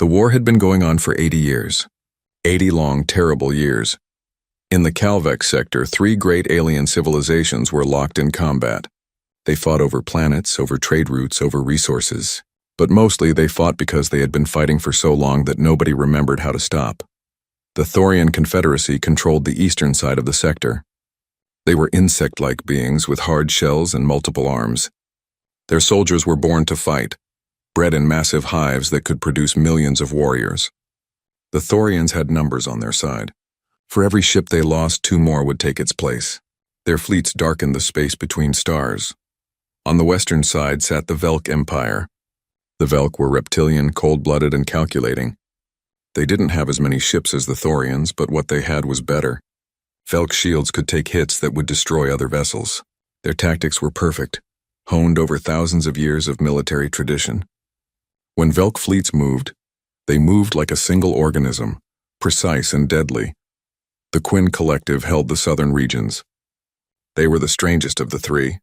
The war had been going on for 80 years. 80 long, terrible years. In the Calvex sector, 3 great alien civilizations were locked in combat. They fought over planets, over trade routes, over resources. But mostly they fought because they had been fighting for so long that nobody remembered how to stop. The Thorian Confederacy controlled the eastern side of the sector. They were insect-like beings with hard shells and multiple arms. Their soldiers were born to fight, bred in massive hives that could produce millions of warriors. The Thorians had numbers on their side. For every ship they lost, 2 more would take its place. Their fleets darkened the space between stars. On the western side sat the Velk Empire. The Velk were reptilian, cold-blooded, and calculating. They didn't have as many ships as the Thorians, but what they had was better. Velk shields could take hits that would destroy other vessels. Their tactics were perfect, honed over thousands of years of military tradition. When Velk fleets moved, they moved like a single organism, precise and deadly. The Quinn Collective held the southern regions. They were the strangest of the 3.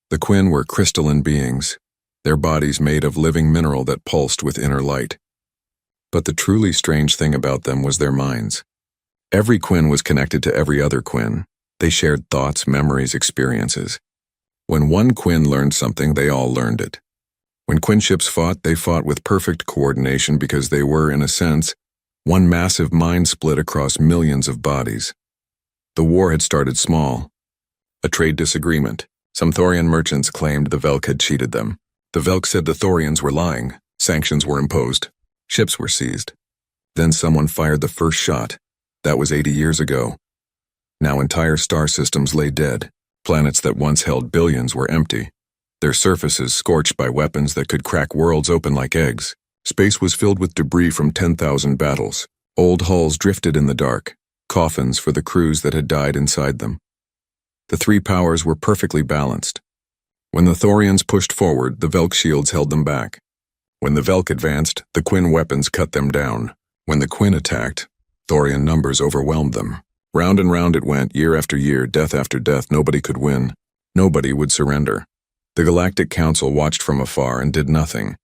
The Quinn were crystalline beings, their bodies made of living mineral that pulsed with inner light. But the truly strange thing about them was their minds. Every Quinn was connected to every other Quinn. They shared thoughts, memories, experiences. When one Quinn learned something, they all learned it. When Quinn ships fought, they fought with perfect coordination because they were, in a sense, one massive mind split across millions of bodies. The war had started small. A trade disagreement. Some Thorian merchants claimed the Velk had cheated them. The Velk said the Thorians were lying. Sanctions were imposed. Ships were seized. Then someone fired the first shot. That was 80 years ago. Now entire star systems lay dead. Planets that once held billions were empty. Their surfaces scorched by weapons that could crack worlds open like eggs. Space was filled with debris from 10,000 battles. Old hulls drifted in the dark, coffins for the crews that had died inside them. The 3 powers were perfectly balanced. When the Thorians pushed forward, the Velk shields held them back. When the Velk advanced, the Quinn weapons cut them down. When the Quinn attacked, Thorian numbers overwhelmed them. Round and round it went, year after year, death after death. Nobody could win. Nobody would surrender. The Galactic Council watched from afar and did nothing.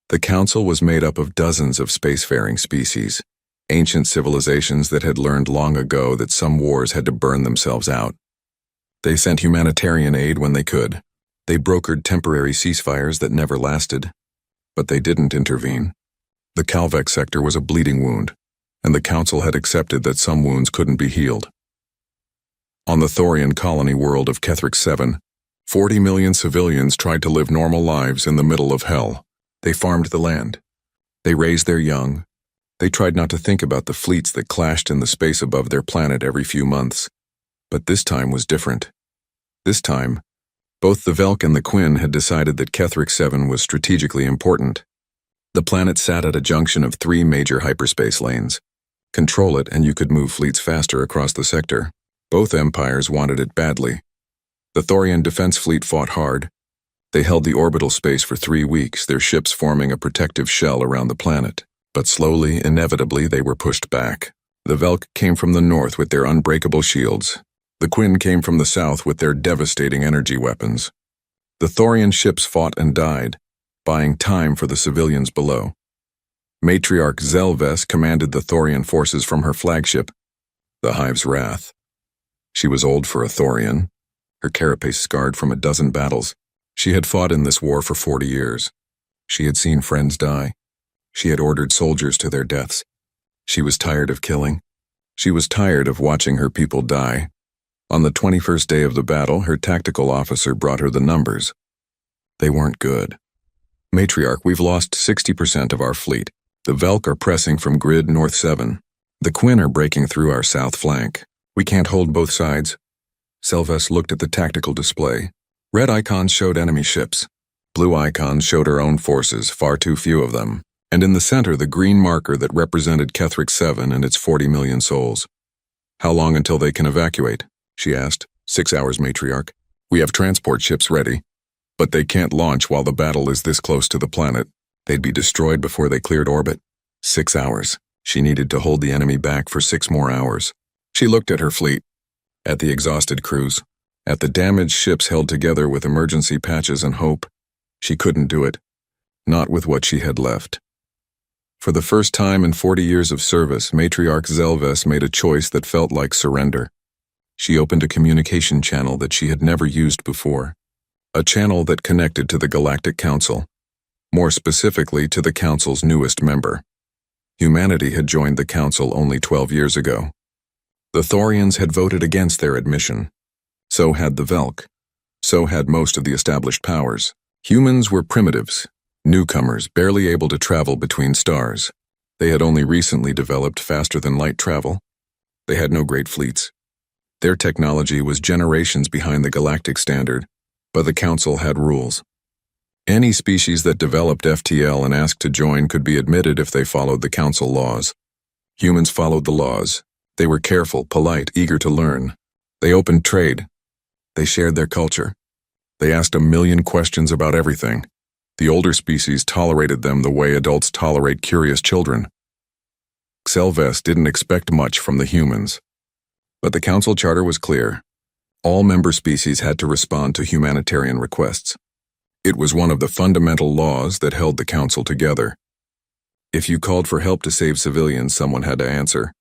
The Council was made up of dozens of spacefaring species, ancient civilizations that had learned long ago that some wars had to burn themselves out. They sent humanitarian aid when they could. They brokered temporary ceasefires that never lasted. But they didn't intervene. The Calvex sector was a bleeding wound, and the Council had accepted that some wounds couldn't be healed. On the Thorian colony world of Kethric 7, 40 million civilians tried to live normal lives in the middle of hell. They farmed the land. They raised their young. They tried not to think about the fleets that clashed in the space above their planet every few months. But this time was different. This time, both the Velk and the Quinn had decided that Kethric 7 was strategically important. The planet sat at a junction of 3 major hyperspace lanes. Control it and you could move fleets faster across the sector. Both empires wanted it badly. The Thorian defense fleet fought hard. They held the orbital space for 3 weeks, their ships forming a protective shell around the planet. But slowly, inevitably, they were pushed back. The Velk came from the north with their unbreakable shields. The Quinn came from the south with their devastating energy weapons. The Thorian ships fought and died, buying time for the civilians below. Matriarch Zelves commanded the Thorian forces from her flagship, the Hive's Wrath. She was old for a Thorian, her carapace scarred from a dozen battles. She had fought in this war for 40 years. She had seen friends die. She had ordered soldiers to their deaths. She was tired of killing. She was tired of watching her people die. On the 21st day of the battle, her tactical officer brought her the numbers. They weren't good. Matriarch, we've lost 60% of our fleet. The Velk are pressing from grid north 7. The Quinn are breaking through our south flank. We can't hold both sides. Zelves looked at the tactical display. Red icons showed enemy ships. Blue icons showed her own forces, far too few of them. And in the center, the green marker that represented Kethric 7 and its 40 million souls. How long until they can evacuate? She asked. 6 hours, Matriarch. We have transport ships ready. But they can't launch while the battle is this close to the planet. They'd be destroyed before they cleared orbit. 6 hours. She needed to hold the enemy back for 6 more hours. She looked at her fleet, at the exhausted crews, at the damaged ships held together with emergency patches and hope. She couldn't do it. Not with what she had left. For the first time in 40 years of service, Matriarch Zelves made a choice that felt like surrender. She opened a communication channel that she had never used before. A channel that connected to the Galactic Council. More specifically, to the Council's newest member. Humanity had joined the Council only 12 years ago. The Thorians had voted against their admission. So had the Velk. So had most of the established powers. Humans were primitives, newcomers barely able to travel between stars. They had only recently developed faster-than-light travel. They had no great fleets. Their technology was generations behind the galactic standard, but the Council had rules. Any species that developed FTL and asked to join could be admitted if they followed the Council laws. Humans followed the laws. They were careful, polite, eager to learn. They opened trade. They shared their culture. They asked a million questions about everything. The older species tolerated them the way adults tolerate curious children. Zelves didn't expect much from the humans. But the Council Charter was clear. All member species had to respond to humanitarian requests. It was one of the fundamental laws that held the Council together. If you called for help to save civilians, someone had to answer.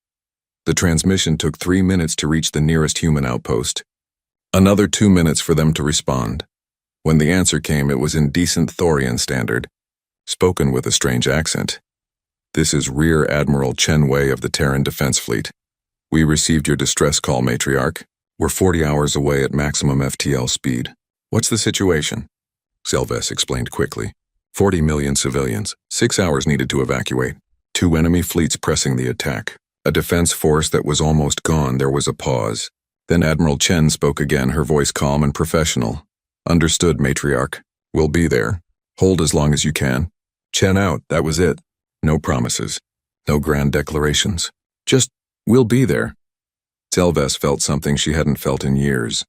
The transmission took 3 minutes to reach the nearest human outpost. Another 2 minutes for them to respond. When the answer came, it was in decent Thorian standard, spoken with a strange accent. "This is Rear Admiral Chen Wei of the Terran Defense Fleet. We received your distress call, Matriarch. We're 40 hours away at maximum FTL speed. What's the situation?" Zelves explained quickly. 40 million civilians, 6 hours needed to evacuate. 2 enemy fleets pressing the attack. A defense force that was almost gone. There was a pause. Then Admiral Chen spoke again, her voice calm and professional. "Understood, Matriarch. We'll be there. Hold as long as you can." Chen out, that was it. No promises. No grand declarations. Just, "We'll be there." Zelves felt something she hadn't felt in years.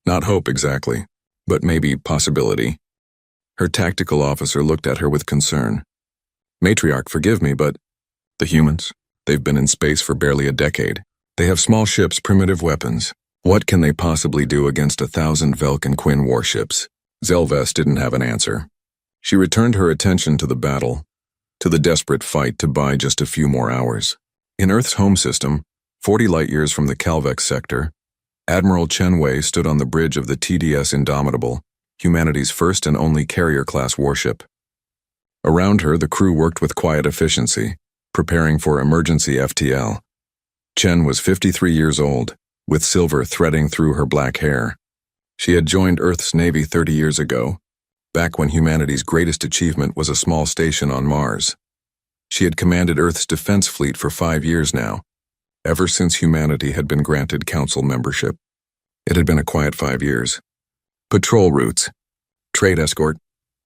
Not hope exactly, but maybe possibility. Her tactical officer looked at her with concern. "Matriarch, forgive me, but the humans, they've been in space for barely a decade. They have small ships, primitive weapons. What can they possibly do against 1,000 Velk and Quinn warships?" Zelves didn't have an answer. She returned her attention to the battle, to the desperate fight to buy just a few more hours. In Earth's home system, 40 light-years from the Calvex sector, Admiral Chen Wei stood on the bridge of the TDS Indomitable, humanity's first and only carrier-class warship. Around her, the crew worked with quiet efficiency, preparing for emergency FTL. Chen was 53 years old, with silver threading through her black hair. She had joined Earth's Navy 30 years ago, back when humanity's greatest achievement was a small station on Mars. She had commanded Earth's defense fleet for 5 years now, ever since humanity had been granted Council membership. It had been a quiet 5 years. Patrol routes, trade escort,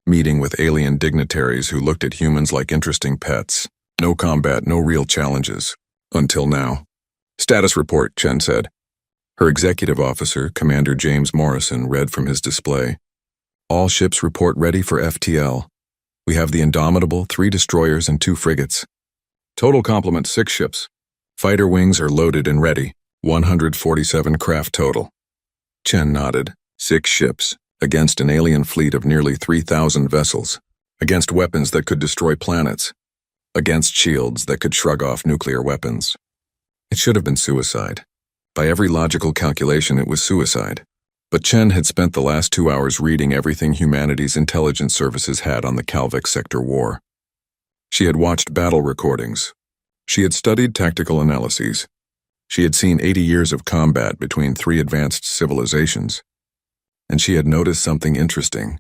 meeting with alien dignitaries who looked at humans like interesting pets. No combat, no real challenges. Until now. "Status report," Chen said. Her executive officer, Commander James Morrison, read from his display. "All ships report ready for FTL. We have the Indomitable, 3 destroyers and 2 frigates. Total complement 6 ships. Fighter wings are loaded and ready. 147 craft total." Chen nodded. 6 ships, against an alien fleet of nearly 3,000 vessels. Against weapons that could destroy planets. Against shields that could shrug off nuclear weapons. It should have been suicide. By every logical calculation, it was suicide. But Chen had spent the last 2 hours reading everything humanity's intelligence services had on the Calvex sector war. She had watched battle recordings. She had studied tactical analyses. She had seen 80 years of combat between 3 advanced civilizations. And she had noticed something interesting.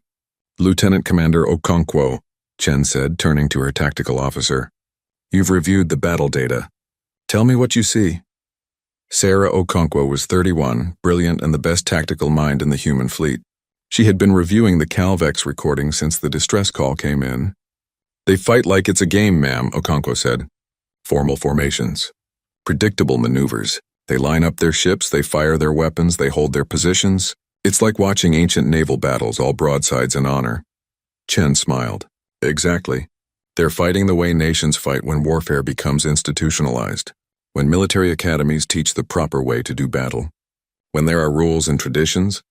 "Lieutenant Commander Okonkwo," Chen said, turning to her tactical officer. "You've reviewed the battle data. Tell me what you see." Sarah Okonkwo was 31, brilliant and the best tactical mind in the human fleet. She had been reviewing the Calvex recording since the distress call came in. "They fight like it's a game, ma'am," Okonkwo said. "Formal formations. Predictable maneuvers. They line up their ships, they fire their weapons, they hold their positions. It's like watching ancient naval battles, all broadsides and honor." Chen smiled. "Exactly. They're fighting the way nations fight when warfare becomes institutionalized. When military academies teach the proper way to do battle. When there are rules and traditions."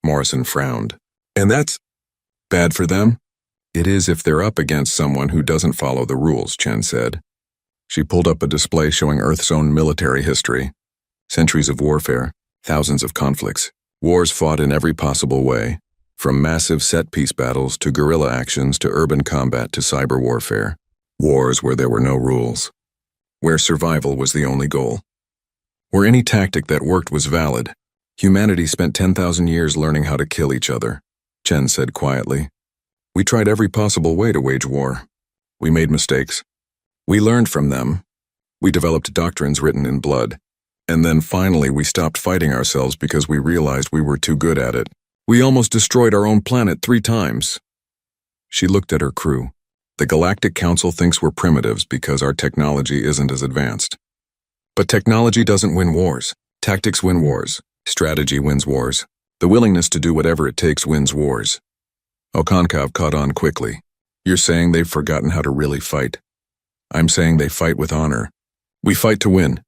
Morrison frowned. "And that's bad for them?" It is if they're up against someone who doesn't follow the rules, Chen said. She pulled up a display showing Earth's own military history. Centuries of warfare, thousands of conflicts, wars fought in every possible way, from massive set-piece battles to guerrilla actions to urban combat to cyber warfare. Wars where there were no rules, where survival was the only goal. Where any tactic that worked was valid. Humanity spent 10,000 years learning how to kill each other, Chen said quietly. We tried every possible way to wage war. We made mistakes. We learned from them. We developed doctrines written in blood. And then finally we stopped fighting ourselves because we realized we were too good at it. We almost destroyed our own planet 3 times. She looked at her crew. The Galactic Council thinks we're primitives because our technology isn't as advanced. But technology doesn't win wars. Tactics win wars. Strategy wins wars. The willingness to do whatever it takes wins wars. Okonkov caught on quickly. You're saying they've forgotten how to really fight. I'm saying they fight with honor. We fight to win.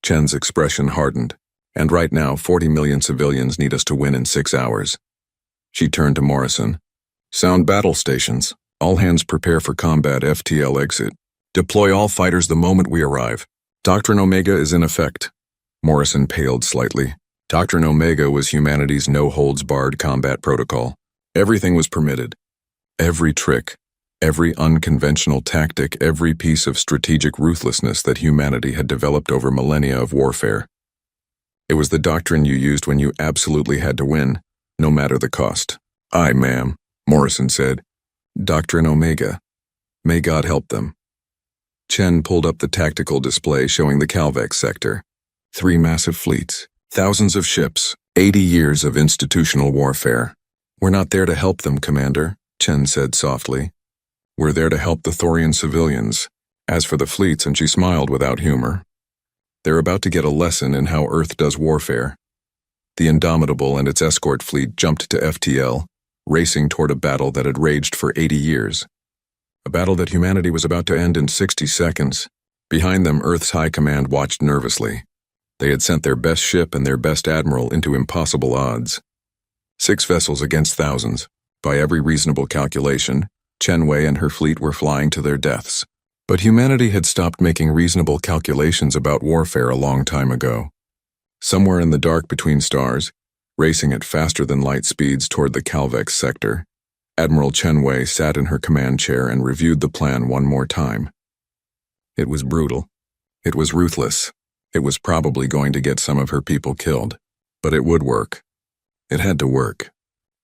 Chen's expression hardened. And right now, 40 million civilians need us to win in 6 hours. She turned to Morrison. Sound battle stations. All hands prepare for combat FTL exit. Deploy all fighters the moment we arrive. Doctrine Omega is in effect. Morrison paled slightly. Doctrine Omega was humanity's no-holds-barred combat protocol. Everything was permitted. Every trick, every unconventional tactic, every piece of strategic ruthlessness that humanity had developed over millennia of warfare. It was the doctrine you used when you absolutely had to win, no matter the cost. Aye, ma'am, Morrison said. Doctrine Omega. May God help them. Chen pulled up the tactical display showing the Calvex sector. 3 massive fleets, thousands of ships, 80 years of institutional warfare. We're not there to help them, Commander, Chen said softly. We're there to help the Thorian civilians. As for the fleets, and she smiled without humor, they're about to get a lesson in how Earth does warfare. The Indomitable and its escort fleet jumped to FTL, racing toward a battle that had raged for 80 years. A battle that humanity was about to end in 60 seconds. Behind them, Earth's high command watched nervously. They had sent their best ship and their best admiral into impossible odds. 6 vessels against thousands. By every reasonable calculation, Chen Wei and her fleet were flying to their deaths. But humanity had stopped making reasonable calculations about warfare a long time ago. Somewhere in the dark between stars, racing at faster-than-light speeds toward the Calvex sector, Admiral Chen Wei sat in her command chair and reviewed the plan one more time. It was brutal. It was ruthless. It was probably going to get some of her people killed. But it would work. It had to work.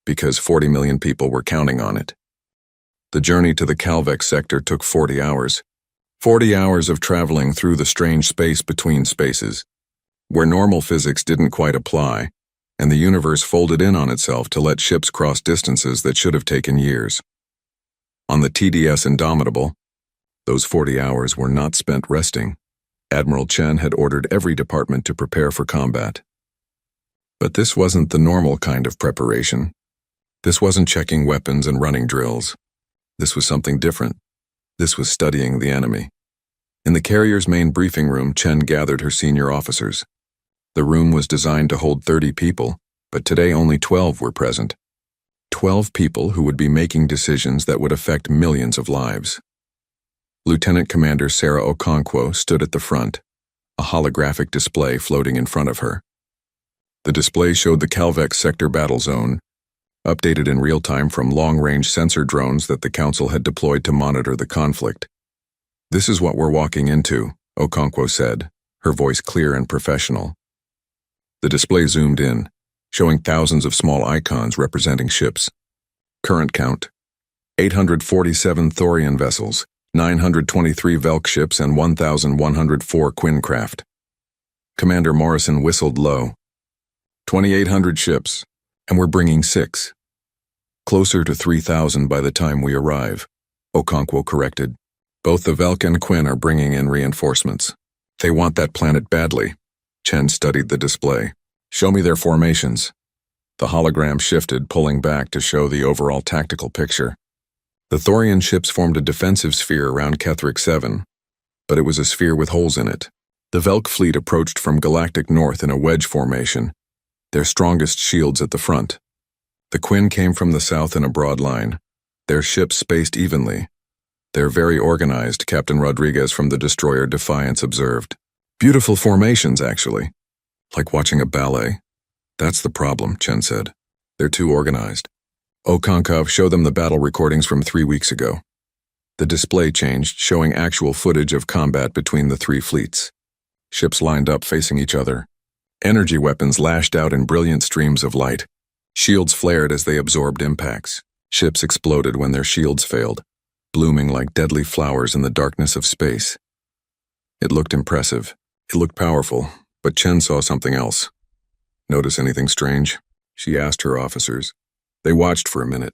Because 40 million people were counting on it. The journey to the Calvex sector took 40 hours. 40 hours of traveling through the strange space between spaces, where normal physics didn't quite apply, and the universe folded in on itself to let ships cross distances that should have taken years. On the TDS Indomitable, those 40 hours were not spent resting. Admiral Chen had ordered every department to prepare for combat. But this wasn't the normal kind of preparation. This wasn't checking weapons and running drills. This was something different. This was studying the enemy. In the carrier's main briefing room, Chen gathered her senior officers. The room was designed to hold 30 people, but today only 12 were present. 12 people who would be making decisions that would affect millions of lives. Lieutenant Commander Sarah Okonkwo stood at the front, a holographic display floating in front of her. The display showed the Calvex sector battle zone, updated in real time from long-range sensor drones that the Council had deployed to monitor the conflict. This is what we're walking into, Okonkwo said, her voice clear and professional. The display zoomed in, showing thousands of small icons representing ships. Current count: 847 Thorian vessels, 923 Velk ships, and 1,104 Quinn craft. Commander Morrison whistled low. 2,800 ships. And we're bringing 6. Closer to 3,000 by the time we arrive, Okonkwo corrected. Both the Velk and Quinn are bringing in reinforcements. They want that planet badly. Chen studied the display. Show me their formations. The hologram shifted, pulling back to show the overall tactical picture. The Thorian ships formed a defensive sphere around Kethric 7, but it was a sphere with holes in it. The Velk fleet approached from galactic north in a wedge formation, their strongest shields at the front. The Quinn came from the south in a broad line, Their ships spaced evenly. They're very organized, Captain Rodriguez from the destroyer Defiance observed. Beautiful formations, actually. Like watching a ballet. That's the problem, Chen said. They're too organized. Okonkov, show them the battle recordings from 3 weeks ago. The display changed, showing actual footage of combat between the three fleets. Ships lined up facing each other. Energy weapons lashed out in brilliant streams of light. Shields flared as they absorbed impacts. Ships exploded when their shields failed, blooming like deadly flowers in the darkness of space. It looked impressive. It looked powerful, but Chen saw something else. Notice anything strange? She asked her officers. They watched for a minute.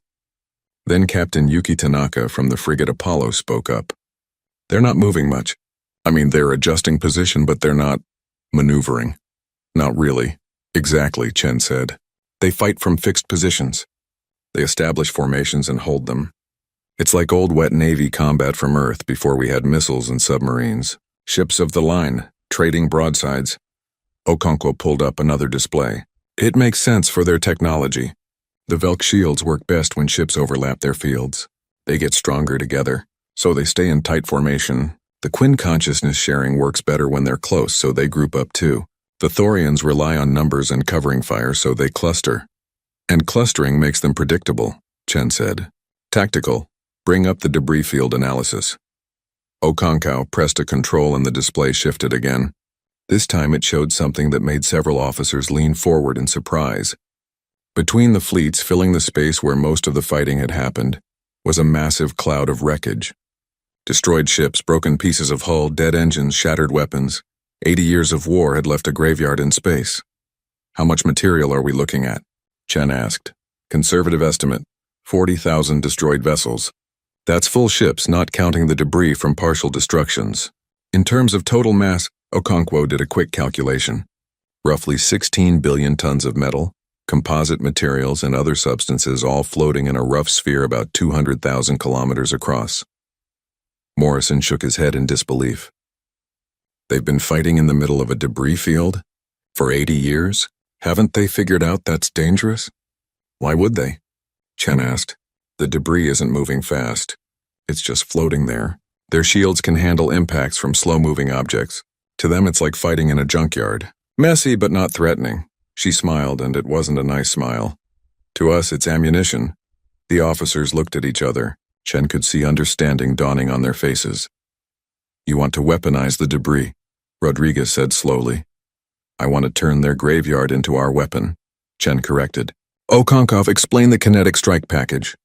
Then Captain Yuki Tanaka from the frigate Apollo spoke up. They're not moving much. I mean, they're adjusting position, but they're not maneuvering. Not really. Exactly, Chen said. They fight from fixed positions. They establish formations and hold them. It's like old wet Navy combat from Earth before we had missiles and submarines. Ships of the line, trading broadsides. Okonkwo pulled up another display. It makes sense for their technology. The Velk shields work best when ships overlap their fields. They get stronger together, so they stay in tight formation. The Quinn consciousness sharing works better when they're close, so they group up too. The Thorians rely on numbers and covering fire, so they cluster. And clustering makes them predictable, Chen said. Tactical. Bring up the debris field analysis. Okonkwo pressed a control and the display shifted again. This time it showed something that made several officers lean forward in surprise. Between the fleets, filling the space where most of the fighting had happened, was a massive cloud of wreckage. Destroyed ships, broken pieces of hull, dead engines, shattered weapons. 80 years of war had left a graveyard in space. How much material are we looking at? Chen asked. Conservative estimate, 40,000 destroyed vessels. That's full ships, not counting the debris from partial destructions. In terms of total mass, Okonkwo did a quick calculation. Roughly 16 billion tons of metal, composite materials, and other substances all floating in a rough sphere about 200,000 kilometers across. Morrison shook his head in disbelief. They've been fighting in the middle of a debris field? For 80 years? Haven't they figured out that's dangerous? Why would they? Chen asked. The debris isn't moving fast. It's just floating there. Their shields can handle impacts from slow-moving objects. To them, it's like fighting in a junkyard. Messy, but not threatening. She smiled, and it wasn't a nice smile. To us, it's ammunition. The officers looked at each other. Chen could see understanding dawning on their faces. You want to weaponize the debris, Rodriguez said slowly. I want to turn their graveyard into our weapon, Chen corrected. Okonkwo, explain the kinetic strike package.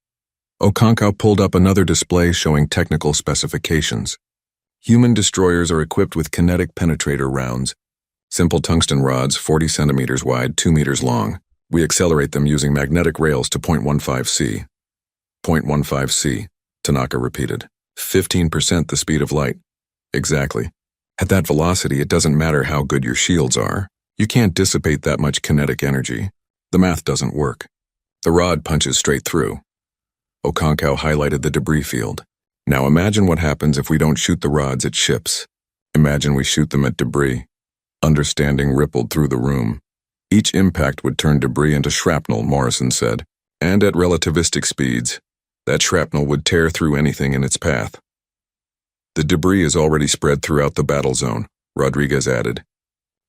Okonkwo pulled up another display showing technical specifications. Human destroyers are equipped with kinetic penetrator rounds. Simple tungsten rods, 40 centimeters wide, 2 meters long. We accelerate them using magnetic rails to 0.15 C. 0.15 C, Tanaka repeated. 15% the speed of light. Exactly. At that velocity, it doesn't matter how good your shields are. You can't dissipate that much kinetic energy. The math doesn't work. The rod punches straight through. Okonkwo highlighted the debris field. Now imagine what happens if we don't shoot the rods at ships. Imagine we shoot them at debris. Understanding rippled through the room. Each impact would turn debris into shrapnel, Morrison said. And at relativistic speeds, that shrapnel would tear through anything in its path. The debris is already spread throughout the battle zone, Rodriguez added.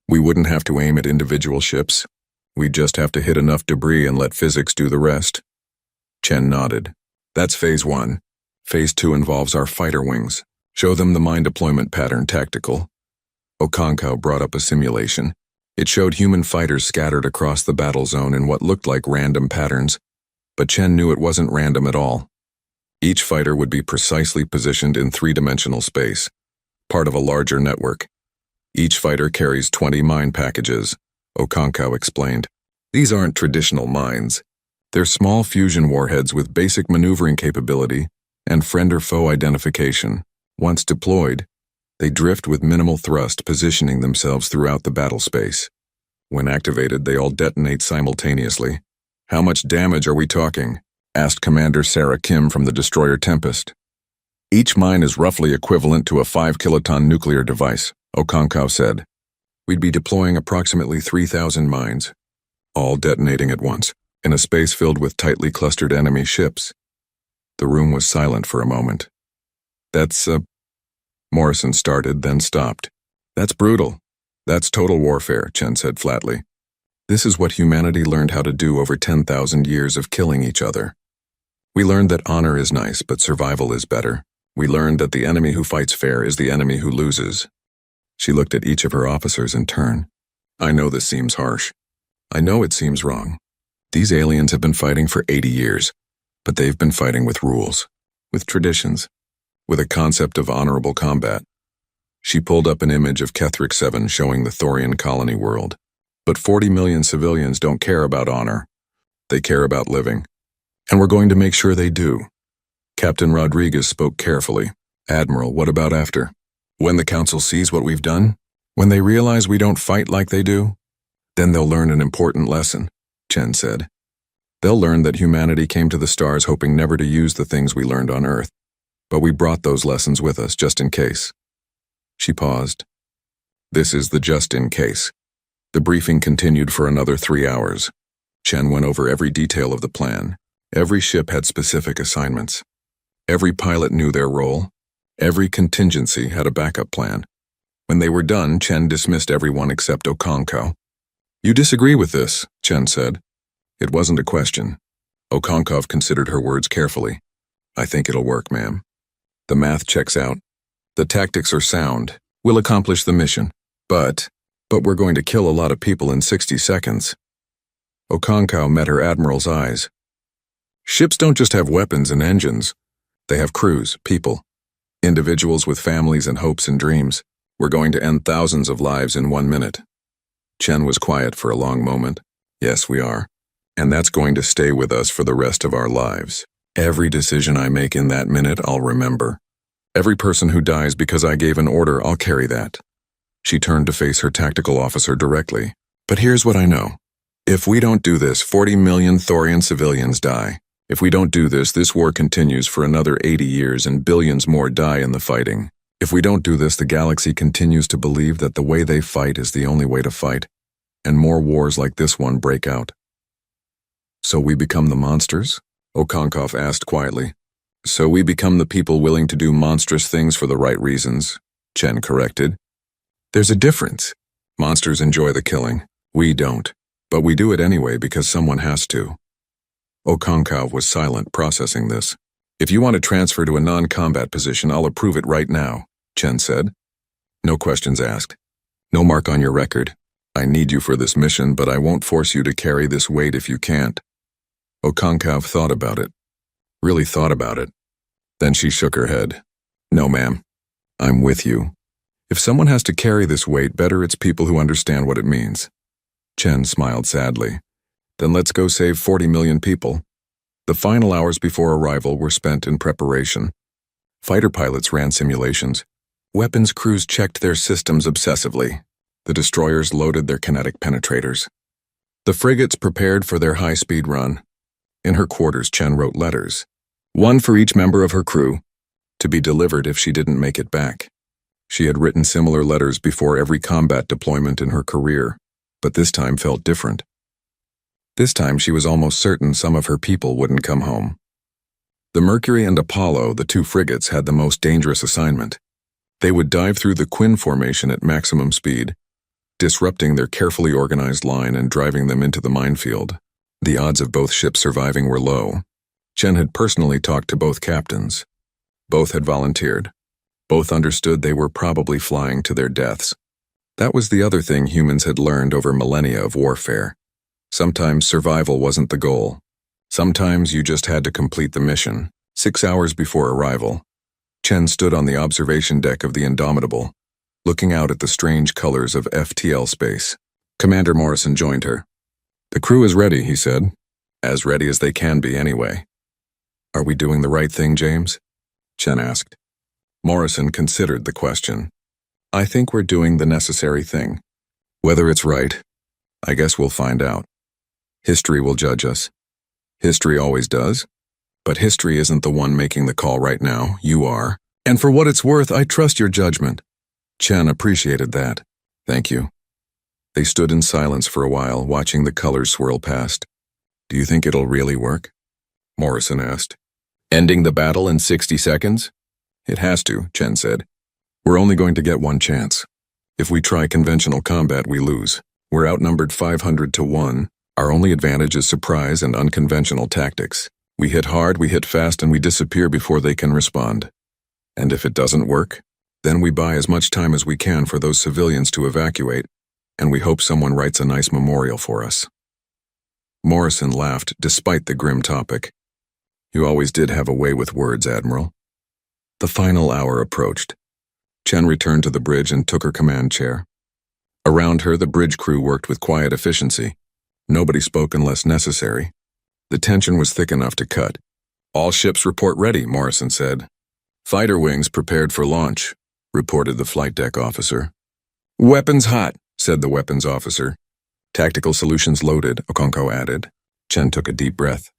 We wouldn't have to aim at individual ships. We'd just have to hit enough debris and let physics do the rest. Chen nodded. That's phase 1. Phase 2 involves our fighter wings. Show them the mine deployment pattern, tactical. Okonkwo brought up a simulation. It showed human fighters scattered across the battle zone in what looked like random patterns, but Chen knew it wasn't random at all. Each fighter would be precisely positioned in 3-dimensional space, part of a larger network. Each fighter carries 20 mine packages, Okonkwo explained. These aren't traditional mines. They're small fusion warheads with basic maneuvering capability and friend or foe identification. Once deployed, they drift with minimal thrust, positioning themselves throughout the battle space. When activated, they all detonate simultaneously. How much damage are we talking? Asked Commander Sarah Kim from the destroyer Tempest. Each mine is roughly equivalent to a 5-kiloton nuclear device, Okonkwo said. We'd be deploying approximately 3,000 mines, all detonating at once, in a space filled with tightly clustered enemy ships. The room was silent for a moment. That's, Morrison started, then stopped. That's brutal. That's total warfare, Chen said flatly. This is what humanity learned how to do over 10,000 years of killing each other. We learned that honor is nice, but survival is better. We learned that the enemy who fights fair is the enemy who loses. She looked at each of her officers in turn. I know this seems harsh. I know it seems wrong. These aliens have been fighting for 80 years, but they've been fighting with rules, with traditions, with a concept of honorable combat. She pulled up an image of Kethric 7 showing the Thorian colony world. But 40 million civilians don't care about honor. They care about living. And we're going to make sure they do. Captain Rodriguez spoke carefully. Admiral, what about after? When the Council sees what we've done? When they realize we don't fight like they do? Then they'll learn an important lesson, Chen said. They'll learn that humanity came to the stars hoping never to use the things we learned on Earth. But we brought those lessons with us just in case. She paused. This is the just in case. The briefing continued for another 3 hours. Chen went over every detail of the plan. Every ship had specific assignments. Every pilot knew their role. Every contingency had a backup plan. When they were done, Chen dismissed everyone except Okonkwo. You disagree with this, Chen said. It wasn't a question. Okonkwo considered her words carefully. I think it'll work, ma'am. The math checks out. The tactics are sound. We'll accomplish the mission. But we're going to kill a lot of people in 60 seconds. Okonkwo met her admiral's eyes. Ships don't just have weapons and engines. They have crews, people, individuals with families and hopes and dreams. We're going to end thousands of lives in 1 minute. Chen was quiet for a long moment. Yes, we are. And that's going to stay with us for the rest of our lives. Every decision I make in that minute, I'll remember. Every person who dies because I gave an order, I'll carry that. She turned to face her tactical officer directly. But here's what I know. If we don't do this, 40 million Thorian civilians die. If we don't do this, this war continues for another 80 years and billions more die in the fighting. If we don't do this, the galaxy continues to believe that the way they fight is the only way to fight, and more wars like this one break out. So we become the monsters? Okonkwo asked quietly. So we become the people willing to do monstrous things for the right reasons, Chen corrected. There's a difference. Monsters enjoy the killing. We don't. But we do it anyway because someone has to. Okonkwo was silent, processing this. If you want to transfer to a non-combat position, I'll approve it right now, Chen said. No questions asked. No mark on your record. I need you for this mission, but I won't force you to carry this weight if you can't. Okonkwo thought about it. Really thought about it. Then she shook her head. No, ma'am. I'm with you. If someone has to carry this weight, better it's people who understand what it means. Chen smiled sadly. Then let's go save 40 million people. The final hours before arrival were spent in preparation. Fighter pilots ran simulations. Weapons crews checked their systems obsessively. The destroyers loaded their kinetic penetrators. The frigates prepared for their high-speed run. In her quarters, Chen wrote letters. One for each member of her crew, to be delivered if she didn't make it back. She had written similar letters before every combat deployment in her career, but this time felt different. This time she was almost certain some of her people wouldn't come home. The Mercury and Apollo, the 2 frigates, had the most dangerous assignment. They would dive through the Quinn formation at maximum speed, disrupting their carefully organized line and driving them into the minefield. The odds of both ships surviving were low. Chen had personally talked to both captains. Both had volunteered. Both understood they were probably flying to their deaths. That was the other thing humans had learned over millennia of warfare. Sometimes survival wasn't the goal. Sometimes you just had to complete the mission. 6 hours before arrival, Chen stood on the observation deck of the Indomitable, looking out at the strange colors of FTL space. Commander Morrison joined her. The crew is ready, he said. As ready as they can be anyway. Are we doing the right thing, James? Chen asked. Morrison considered the question. I think we're doing the necessary thing. Whether it's right, I guess we'll find out. History will judge us. History always does. But history isn't the one making the call right now. You are. And for what it's worth, I trust your judgment. Chen appreciated that. Thank you. They stood in silence for a while, watching the colors swirl past. Do you think it'll really work? Morrison asked. Ending the battle in 60 seconds? It has to, Chen said. We're only going to get one chance. If we try conventional combat, we lose. We're outnumbered 500 to 1. Our only advantage is surprise and unconventional tactics. We hit hard, we hit fast, and we disappear before they can respond. And if it doesn't work, then we buy as much time as we can for those civilians to evacuate, and we hope someone writes a nice memorial for us. Morrison laughed, despite the grim topic. You always did have a way with words, Admiral. The final hour approached. Chen returned to the bridge and took her command chair. Around her, the bridge crew worked with quiet efficiency. Nobody spoke unless necessary. The tension was thick enough to cut. All ships report ready, Morrison said. Fighter wings prepared for launch, reported the flight deck officer. Weapons hot, said the weapons officer. Tactical solutions loaded, Okonkwo added. Chen took a deep breath.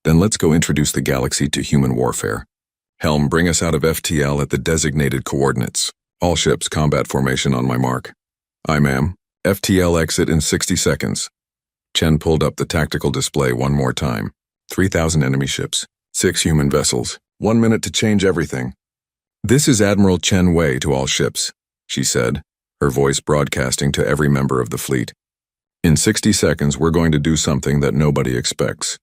Then let's go introduce the galaxy to human warfare. Helm, bring us out of FTL at the designated coordinates. All ships, combat formation on my mark. Aye, ma'am. FTL exit in 60 seconds. Chen pulled up the tactical display one more time. 3,000 enemy ships, 6 human vessels, 1 minute to change everything. This is Admiral Chen Wei to all ships, she said, her voice broadcasting to every member of the fleet. In 60 seconds, we're going to do something that nobody expects.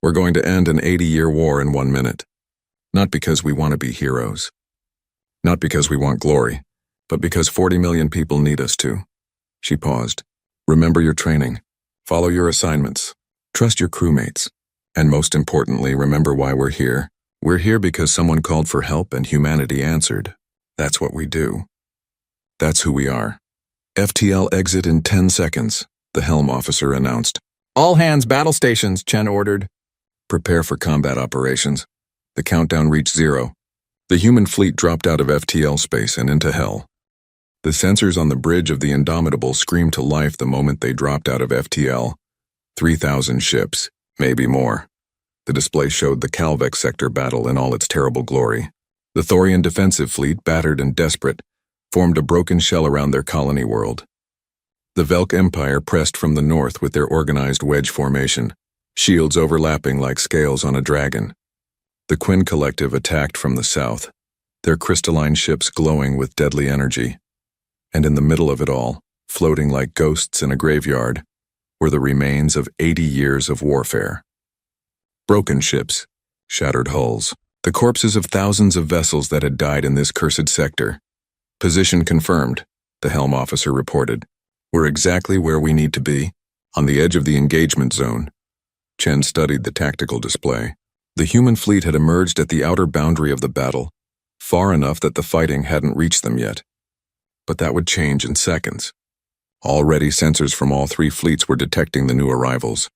We're going to end an 80-year war in 1 minute. Not because we want to be heroes. Not because we want glory, but because 40 million people need us to. She paused. Remember your training. Follow your assignments. Trust your crewmates. And most importantly, remember why we're here. We're here because someone called for help and humanity answered. That's what we do. That's who we are. FTL exit in 10 seconds, the helm officer announced. All hands battle stations, Chen ordered. Prepare for combat operations. The countdown reached 0. The human fleet dropped out of FTL space and into hell. The sensors on the bridge of the Indomitable screamed to life the moment they dropped out of FTL. 3,000 ships, maybe more. The display showed the Calvec sector battle in all its terrible glory. The Thorian defensive fleet, battered and desperate, formed a broken shell around their colony world. The Velk Empire pressed from the north with their organized wedge formation, shields overlapping like scales on a dragon. The Quinn Collective attacked from the south, their crystalline ships glowing with deadly energy. And in the middle of it all, floating like ghosts in a graveyard, were the remains of 80 years of warfare. Broken ships, shattered hulls, the corpses of thousands of vessels that had died in this cursed sector. Position confirmed, the helm officer reported. We're exactly where we need to be, on the edge of the engagement zone. Chen studied the tactical display. The human fleet had emerged at the outer boundary of the battle, far enough that the fighting hadn't reached them yet. But that would change in seconds. Already sensors from all 3 fleets were detecting the new arrivals.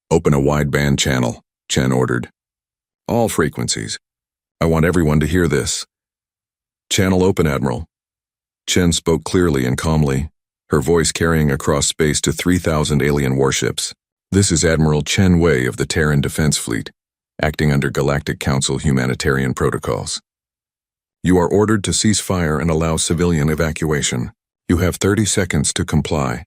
Open a wideband channel, Chen ordered. All frequencies. I want everyone to hear this. Channel open, Admiral. Chen spoke clearly and calmly, her voice carrying across space to 3,000 alien warships. This is Admiral Chen Wei of the Terran Defense Fleet, acting under Galactic Council humanitarian protocols. You are ordered to cease fire and allow civilian evacuation. You have 30 seconds to comply.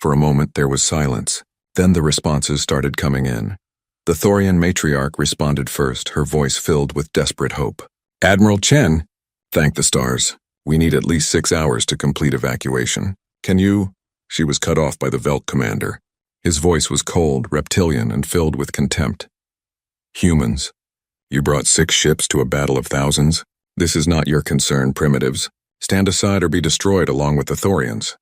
For a moment there was silence. Then the responses started coming in. The Thorian matriarch responded first, her voice filled with desperate hope. Admiral Chen, thank the stars. We need at least 6 hours to complete evacuation. Can you? She was cut off by the Velk commander. His voice was cold, reptilian, and filled with contempt. Humans, you brought 6 ships to a battle of thousands? This is not your concern, primitives. Stand aside or be destroyed along with the Thorians.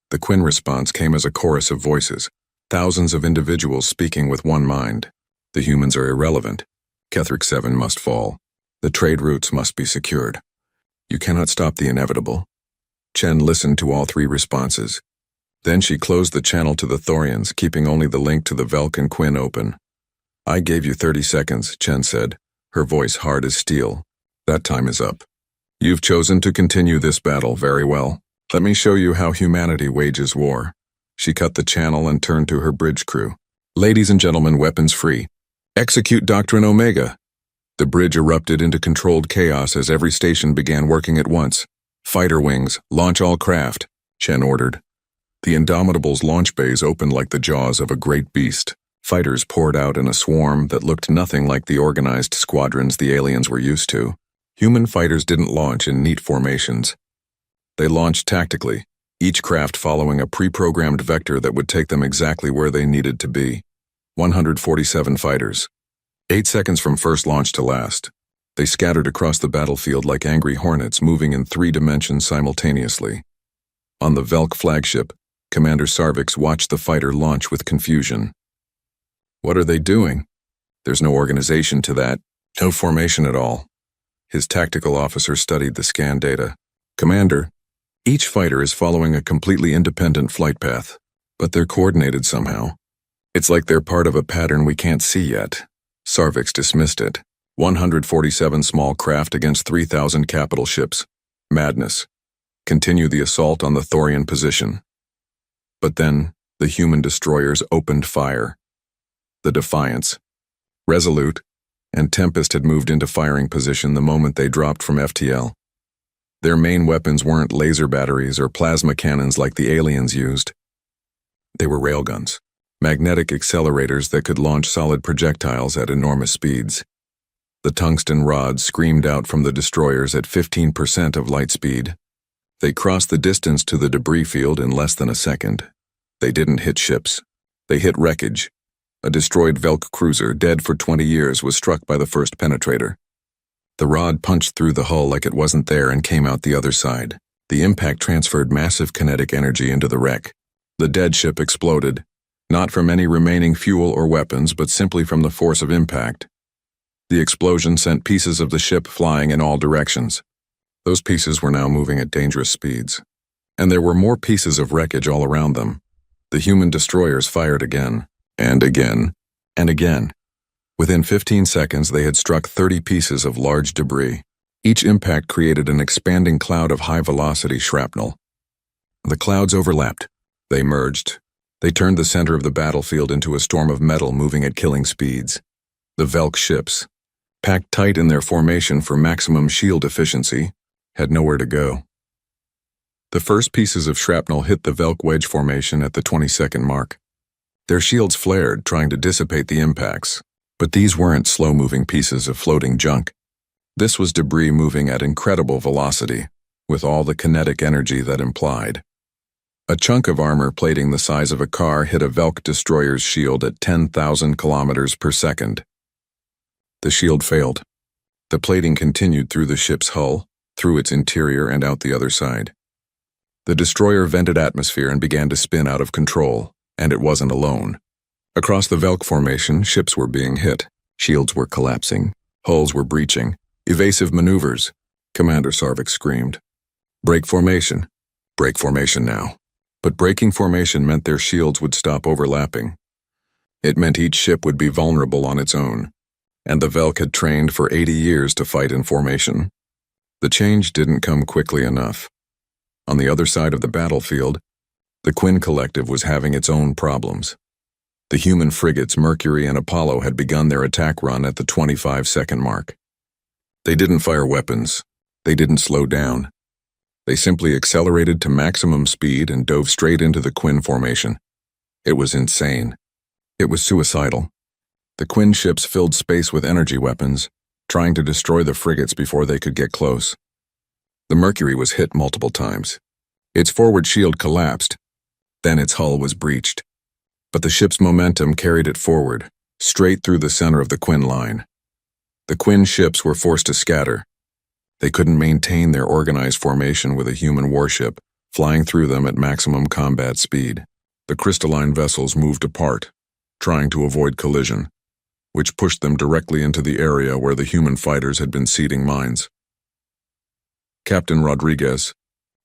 The Quinn response came as a chorus of voices, thousands of individuals speaking with one mind. The humans are irrelevant. Ketheric 7 must fall. The trade routes must be secured. You cannot stop the inevitable. Chen listened to all 3 responses. Then she closed the channel to the Thorians, keeping only the link to the Velk and Quinn open. I gave you 30 seconds, Chen said, her voice hard as steel. That time is up. You've chosen to continue this battle very well. Let me show you how humanity wages war. She cut the channel and turned to her bridge crew. Ladies and gentlemen, weapons free. Execute Doctrine Omega. The bridge erupted into controlled chaos as every station began working at once. Fighter wings, launch all craft, Chen ordered. The Indomitable's launch bays opened like the jaws of a great beast. Fighters poured out in a swarm that looked nothing like the organized squadrons the aliens were used to. Human fighters didn't launch in neat formations. They launched tactically, each craft following a pre-programmed vector that would take them exactly where they needed to be. 147 fighters. 8 seconds from first launch to last. They scattered across the battlefield like angry hornets moving in 3 dimensions simultaneously. On the Velk flagship, Commander Sarvix watched the fighter launch with confusion. What are they doing? There's no organization to that, no formation at all. His tactical officer studied the scan data. Commander, each fighter is following a completely independent flight path, but they're coordinated somehow. It's like they're part of a pattern we can't see yet. Sarvix dismissed it. 147 small craft against 3,000 capital ships. Madness. Continue the assault on the Thorian position. But then, the human destroyers opened fire. The Defiance, Resolute, and Tempest had moved into firing position the moment they dropped from FTL. Their main weapons weren't laser batteries or plasma cannons like the aliens used. They were railguns, magnetic accelerators that could launch solid projectiles at enormous speeds. The tungsten rods screamed out from the destroyers at 15% of light speed. They crossed the distance to the debris field in less than a second. They didn't hit ships. They hit wreckage. A destroyed Velk cruiser, dead for 20 years, was struck by the first penetrator. The rod punched through the hull like it wasn't there and came out the other side. The impact transferred massive kinetic energy into the wreck. The dead ship exploded, not from any remaining fuel or weapons, but simply from the force of impact. The explosion sent pieces of the ship flying in all directions. Those pieces were now moving at dangerous speeds. And there were more pieces of wreckage all around them. The human destroyers fired again, and again, and again. Within 15 seconds, they had struck 30 pieces of large debris. Each impact created an expanding cloud of high-velocity shrapnel. The clouds overlapped. They merged. They turned the center of the battlefield into a storm of metal moving at killing speeds. The Velk ships, packed tight in their formation for maximum shield efficiency, had nowhere to go. The first pieces of shrapnel hit the Velk wedge formation at the 20-second mark. Their shields flared, trying to dissipate the impacts. But these weren't slow-moving pieces of floating junk. This was debris moving at incredible velocity, with all the kinetic energy that implied. A chunk of armor plating the size of a car hit a Velk destroyer's shield at 10,000 kilometers per second. The shield failed. The plating continued through the ship's hull, through its interior and out the other side. The destroyer vented atmosphere and began to spin out of control, and it wasn't alone. Across the Velk formation, ships were being hit. Shields were collapsing. Hulls were breaching. Evasive maneuvers. Commander Sarvix screamed. Break formation. Break formation now. But breaking formation meant their shields would stop overlapping. It meant each ship would be vulnerable on its own. And the Velk had trained for 80 years to fight in formation. The change didn't come quickly enough. On the other side of the battlefield, the Quinn Collective was having its own problems. The human frigates Mercury and Apollo had begun their attack run at the 25-second mark. They didn't fire weapons. They didn't slow down. They simply accelerated to maximum speed and dove straight into the Quinn formation. It was insane. It was suicidal. The Quinn ships filled space with energy weapons, trying to destroy the frigates before they could get close. The Mercury was hit multiple times. Its forward shield collapsed. Then its hull was breached. But the ship's momentum carried it forward, straight through the center of the Quinn line. The Quinn ships were forced to scatter. They couldn't maintain their organized formation with a human warship, flying through them at maximum combat speed. The crystalline vessels moved apart, trying to avoid collision, which pushed them directly into the area where the human fighters had been seeding mines. Captain Rodriguez,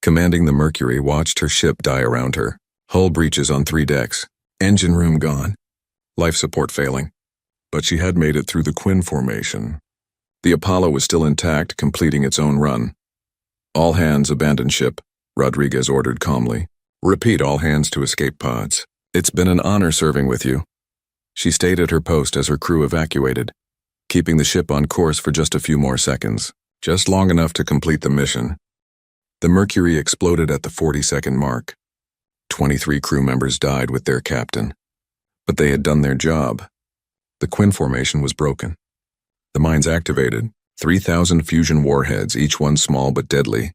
commanding the Mercury, watched her ship die around her. Hull breaches on 3 decks. Engine room gone. Life support failing. But she had made it through the Quinn formation. The Apollo was still intact, completing its own run. All hands abandon ship, Rodriguez ordered calmly. Repeat all hands to escape pods. It's been an honor serving with you. She stayed at her post as her crew evacuated, keeping the ship on course for just a few more seconds, just long enough to complete the mission. The Mercury exploded at the 40-second mark. 23 crew members died with their captain. But they had done their job. The Quinn formation was broken. The mines activated. 3,000 fusion warheads, each one small but deadly,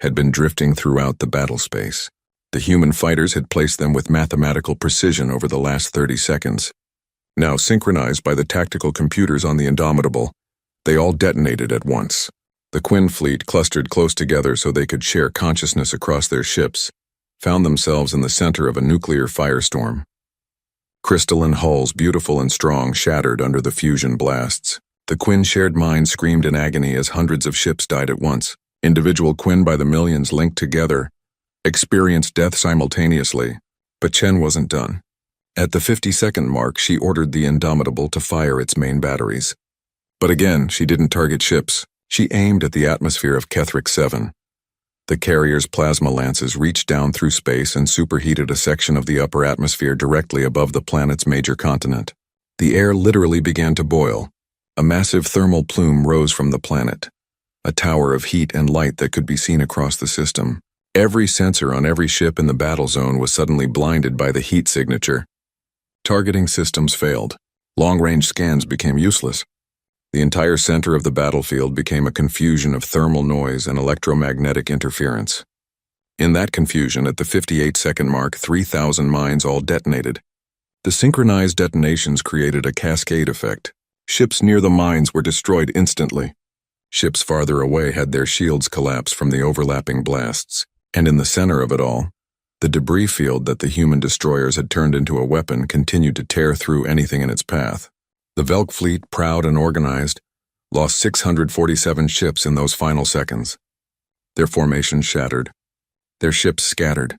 had been drifting throughout the battle space. The human fighters had placed them with mathematical precision over the last 30 seconds. Now synchronized by the tactical computers on the Indomitable, they all detonated at once. The Quinn fleet, clustered close together so they could share consciousness across their ships, found themselves in the center of a nuclear firestorm. Crystalline hulls, beautiful and strong, shattered under the fusion blasts. The Quinn shared mines screamed in agony as hundreds of ships died at once. Individual Quinn by the millions linked together experienced death simultaneously, but Chen wasn't done. At the 50-second mark, she ordered the Indomitable to fire its main batteries. But again, she didn't target ships. She aimed at the atmosphere of Kethric 7. The carrier's plasma lances reached down through space and superheated a section of the upper atmosphere directly above the planet's major continent. The air literally began to boil. A massive thermal plume rose from the planet, a tower of heat and light that could be seen across the system. Every sensor on every ship in the battle zone was suddenly blinded by the heat signature. Targeting systems failed. Long-range scans became useless. The entire center of the battlefield became a confusion of thermal noise and electromagnetic interference. In that confusion, at the 58-second mark, 3,000 mines all detonated. The synchronized detonations created a cascade effect. Ships near the mines were destroyed instantly. Ships farther away had their shields collapse from the overlapping blasts. And in the center of it all, the debris field that the human destroyers had turned into a weapon continued to tear through anything in its path. The Velk fleet, proud and organized, lost 647 ships in those final seconds. Their formations shattered. Their ships scattered.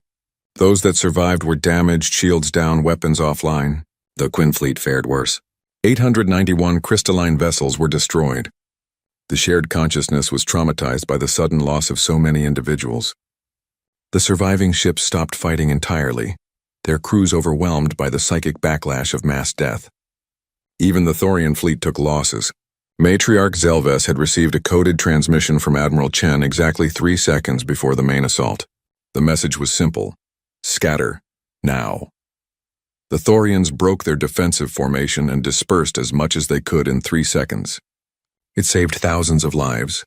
Those that survived were damaged, shields down, weapons offline. The Quinn fleet fared worse. 891 crystalline vessels were destroyed. The shared consciousness was traumatized by the sudden loss of so many individuals. The surviving ships stopped fighting entirely, their crews overwhelmed by the psychic backlash of mass death. Even the Thorian fleet took losses. Matriarch Zelves had received a coded transmission from Admiral Chen exactly 3 seconds before the main assault. The message was simple: scatter, now. The Thorians broke their defensive formation and dispersed as much as they could in 3 seconds. It saved thousands of lives,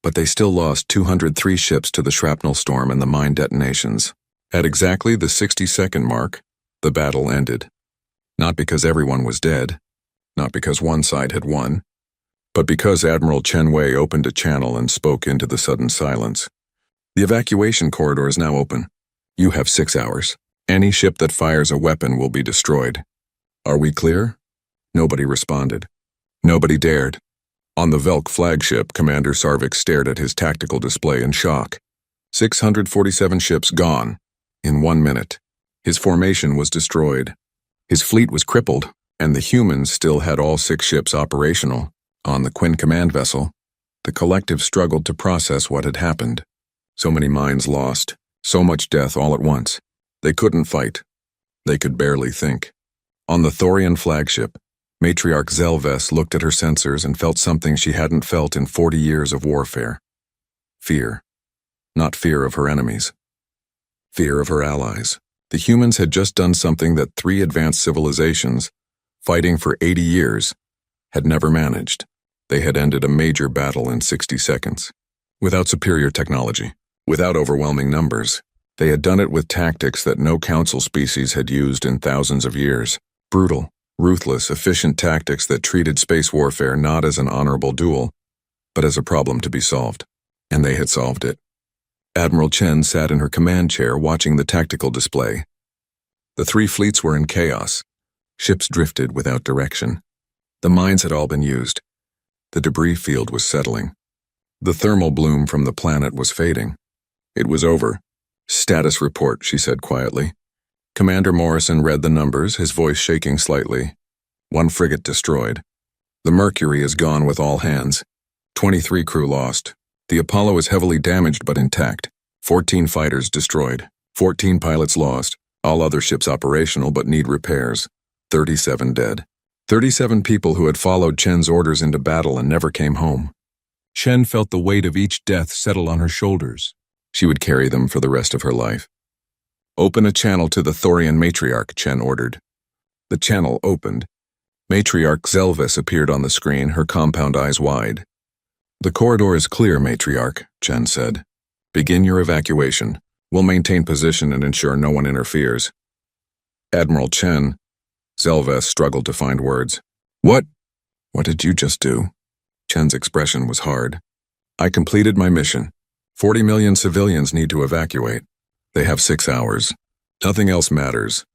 but they still lost 203 ships to the shrapnel storm and the mine detonations. At exactly the 60-second mark, the battle ended. Not because everyone was dead, not because one side had won, but because Admiral Chen Wei opened a channel and spoke into the sudden silence. The evacuation corridor is now open. You have 6 hours. Any ship that fires a weapon will be destroyed. Are we clear? Nobody responded. Nobody dared. On the Velk flagship, Commander Sarvik stared at his tactical display in shock. 647 ships gone. In 1 minute. His formation was destroyed. His fleet was crippled, and the humans still had all 6 ships operational. On the Quinn command vessel, the collective struggled to process what had happened. So many minds lost, so much death all at once. They couldn't fight. They could barely think. On the Thorian flagship, Matriarch Zelves looked at her sensors and felt something she hadn't felt in 40 years of warfare. Fear. Not fear of her enemies. Fear of her allies. The humans had just done something that 3 advanced civilizations, fighting for 80 years, had never managed. They had ended a major battle in 60 seconds. Without superior technology, without overwhelming numbers. They had done it with tactics that no council species had used in thousands of years. Brutal, ruthless, efficient tactics that treated space warfare not as an honorable duel, but as a problem to be solved. And they had solved it. Admiral Chen sat in her command chair watching the tactical display. The 3 fleets were in chaos. Ships drifted without direction. The mines had all been used. The debris field was settling. The thermal bloom from the planet was fading. It was over. Status report, she said quietly. Commander Morrison read the numbers, his voice shaking slightly. 1 frigate destroyed. The Mercury is gone with all hands. 23 crew lost. The Apollo is heavily damaged but intact. 14 fighters destroyed. 14 pilots lost. All other ships operational but need repairs. 37 dead. 37 people who had followed Chen's orders into battle and never came home. Chen felt the weight of each death settle on her shoulders. She would carry them for the rest of her life. Open a channel to the Thorian matriarch, Chen ordered. The channel opened. Matriarch Zelvis appeared on the screen, her compound eyes wide. "The corridor is clear, Matriarch," Chen said. "Begin your evacuation. We'll maintain position and ensure no one interferes." "Admiral Chen," Zelvis struggled to find words. "What? What did you just do?" Chen's expression was hard. "I completed my mission. 40 million civilians need to evacuate. They have 6 hours. Nothing else matters."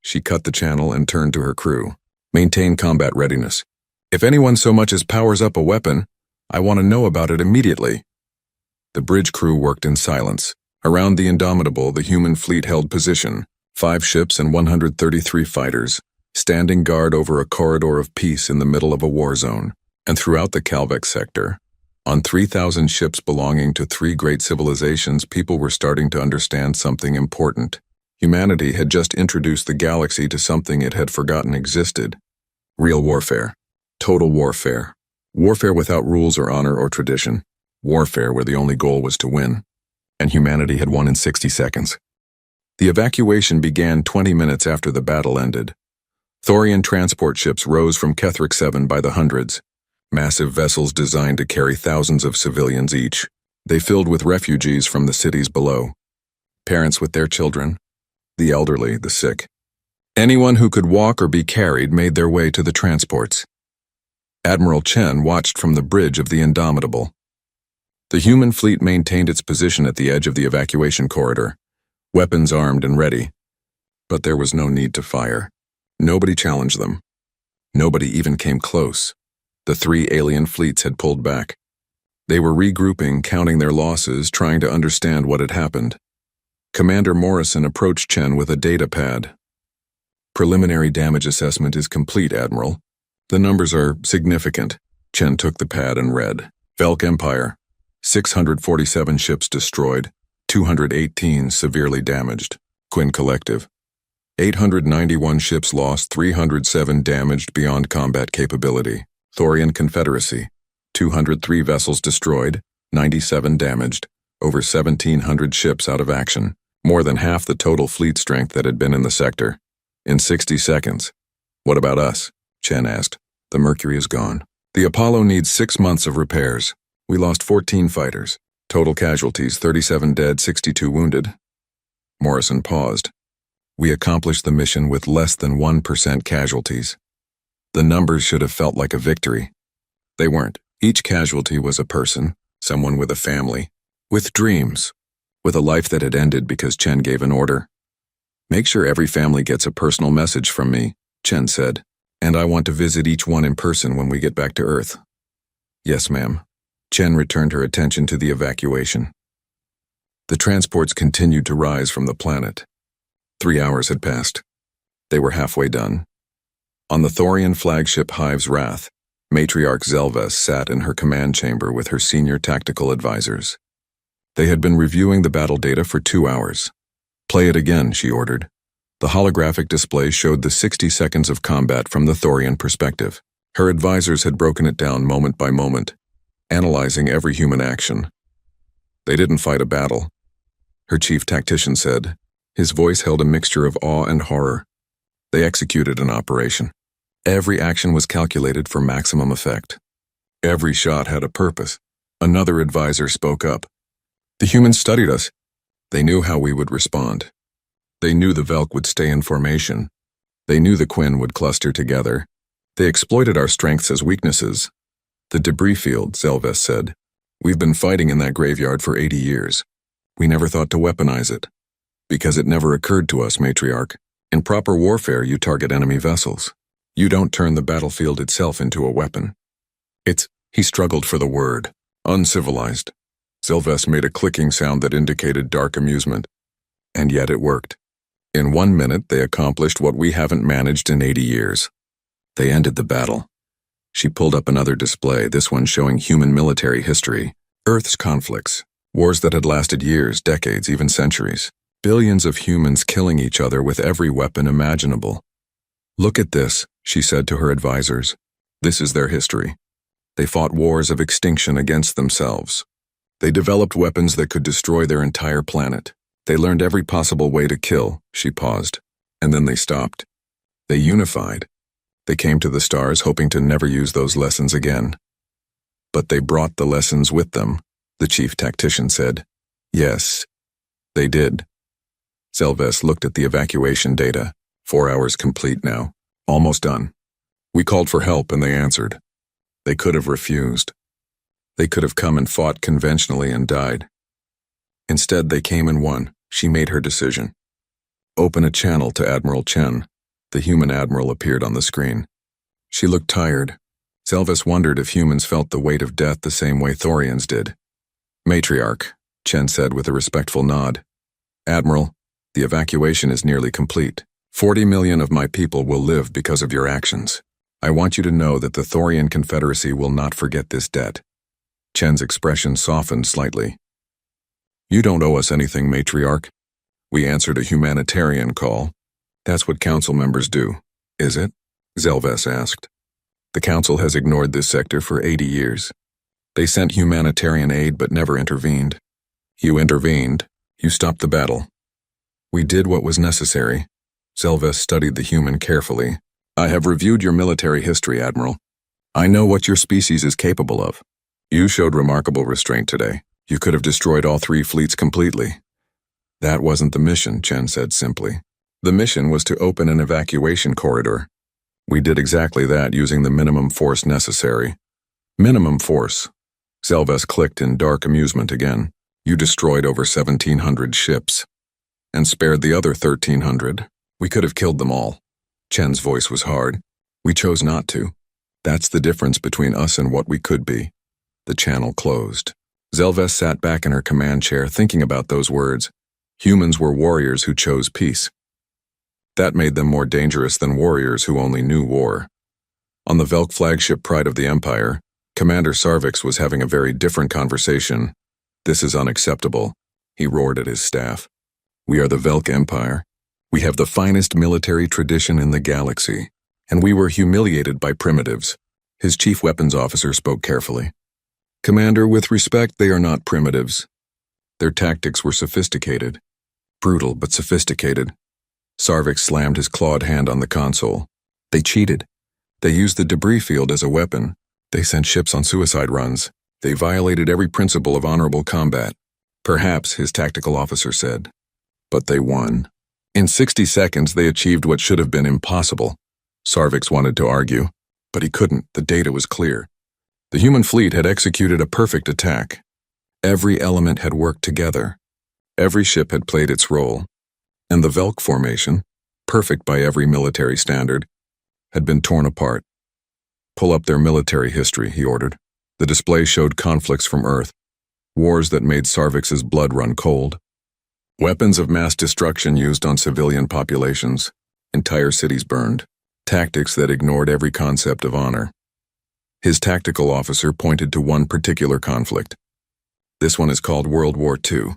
She cut the channel and turned to her crew. "Maintain combat readiness. If anyone so much as powers up a weapon, I want to know about it immediately." The bridge crew worked in silence. Around the Indomitable, the human fleet held position, 5 ships and 133 fighters, standing guard over a corridor of peace in the middle of a war zone. And throughout the Calvec sector, on 3,000 ships belonging to 3 great civilizations, people were starting to understand something important. Humanity had just introduced the galaxy to something it had forgotten existed. Real warfare. Total warfare. Warfare without rules or honor or tradition. Warfare where the only goal was to win. And humanity had won in 60 seconds. The evacuation began 20 minutes after the battle ended. Thorian transport ships rose from Kethric 7 by the hundreds. Massive vessels designed to carry thousands of civilians each. They filled with refugees from the cities below. Parents with their children. The elderly, the sick. Anyone who could walk or be carried made their way to the transports. Admiral Chen watched from the bridge of the Indomitable. The human fleet maintained its position at the edge of the evacuation corridor, weapons armed and ready. But there was no need to fire. Nobody challenged them. Nobody even came close. The 3 alien fleets had pulled back. They were regrouping, counting their losses, trying to understand what had happened. Commander Morrison approached Chen with a data pad. "Preliminary damage assessment is complete, Admiral. The numbers are significant." Chen took the pad and read. Velk Empire, 647 ships destroyed, 218 severely damaged. Quinn Collective, 891 ships lost, 307 damaged beyond combat capability. Thorian Confederacy, 203 vessels destroyed, 97 damaged, over 1,700 ships out of action, more than half the total fleet strength that had been in the sector. In 60 seconds. "What about us?" Chen asked. "The Mercury is gone. The Apollo needs 6 months of repairs. We lost 14 fighters. Total casualties, 37 dead, 62 wounded." Morrison paused. "We accomplished the mission with less than 1% casualties." The numbers should have felt like a victory. They weren't. Each casualty was a person, someone with a family, with dreams, with a life that had ended because Chen gave an order. "Make sure every family gets a personal message from me," Chen said, "and I want to visit each one in person when we get back to Earth." "Yes, ma'am." Chen returned her attention to the evacuation. The transports continued to rise from the planet. 3 hours had passed. They were halfway done. On the Thorian flagship Hive's Wrath, Matriarch Zelvis sat in her command chamber with her senior tactical advisors. They had been reviewing the battle data for 2 hours. "Play it again," she ordered. The holographic display showed the 60 seconds of combat from the Thorian perspective. Her advisors had broken it down moment by moment, analyzing every human action. "They didn't fight a battle," her chief tactician said. His voice held a mixture of awe and horror. "They executed an operation. Every action was calculated for maximum effect. Every shot had a purpose." Another advisor spoke up. "The humans studied us. They knew how we would respond. They knew the Velk would stay in formation. They knew the Quinn would cluster together. They exploited our strengths as weaknesses." "The debris field," Zelvis said. "We've been fighting in that graveyard for 80 years. We never thought to weaponize it. Because it never occurred to us, Matriarch. In proper warfare, you target enemy vessels. You don't turn the battlefield itself into a weapon. It's," he struggled for the word, "uncivilized." Zelvis made a clicking sound that indicated dark amusement. "And yet it worked. In 1 minute, they accomplished what we haven't managed in 80 years. They ended the battle." She pulled up another display, this one showing human military history, Earth's conflicts, wars that had lasted years, decades, even centuries. Billions of humans killing each other with every weapon imaginable. "Look at this," she said to her advisors. "This is their history. They fought wars of extinction against themselves. They developed weapons that could destroy their entire planet. They learned every possible way to kill." She paused, and then they stopped. They unified. They came to the stars hoping to never use those lessons again. But they brought the lessons with them, the chief tactician said. Yes, they did. Zelves looked at the evacuation data. 4 hours complete now. Almost done. We called for help and they answered. They could have refused. They could have come and fought conventionally and died. Instead, they came and won. She made her decision. Open a channel to Admiral Chen. The human admiral appeared on the screen. She looked tired. Zelves wondered if humans felt the weight of death the same way Thorians did. Matriarch, Chen said with a respectful nod. Admiral, the evacuation is nearly complete. 40 million of my people will live because of your actions. I want you to know that the Thorian Confederacy will not forget this debt. Chen's expression softened slightly. You don't owe us anything, Matriarch. We answered a humanitarian call. That's what council members do, is it? Zelves asked. The council has ignored this sector for 80 years. They sent humanitarian aid but never intervened. You intervened. You stopped the battle. We did what was necessary. Zelves studied the human carefully. I have reviewed your military history, Admiral. I know what your species is capable of. You showed remarkable restraint today. You could have destroyed all 3 fleets completely. That wasn't the mission, Chen said simply. The mission was to open an evacuation corridor. We did exactly that using the minimum force necessary. Minimum force. Zelves clicked in dark amusement again. You destroyed over 1,700 ships. And spared the other 1,300. We could have killed them all. Chen's voice was hard. We chose not to. That's the difference between us and what we could be. The channel closed. Zelves sat back in her command chair thinking about those words. Humans were warriors who chose peace. That made them more dangerous than warriors who only knew war. On the Velk flagship Pride of the Empire, Commander Sarvix was having a very different conversation. This is unacceptable, he roared at his staff. We are the Velk Empire. We have the finest military tradition in the galaxy, and we were humiliated by primitives. His chief weapons officer spoke carefully. Commander, with respect, they are not primitives. Their tactics were sophisticated. Brutal, but sophisticated. Sarvix slammed his clawed hand on the console. They cheated. They used the debris field as a weapon. They sent ships on suicide runs. They violated every principle of honorable combat. Perhaps, his tactical officer said. But they won. In 60 seconds, they achieved what should have been impossible. Sarvix wanted to argue, but he couldn't. The data was clear. The human fleet had executed a perfect attack. Every element had worked together. Every ship had played its role. And the Velk formation, perfect by every military standard, had been torn apart. Pull up their military history, he ordered. The display showed conflicts from Earth, wars that made Sarvix's blood run cold. Weapons of mass destruction used on civilian populations, entire cities burned, tactics that ignored every concept of honor. His tactical officer pointed to one particular conflict. This one is called World War II.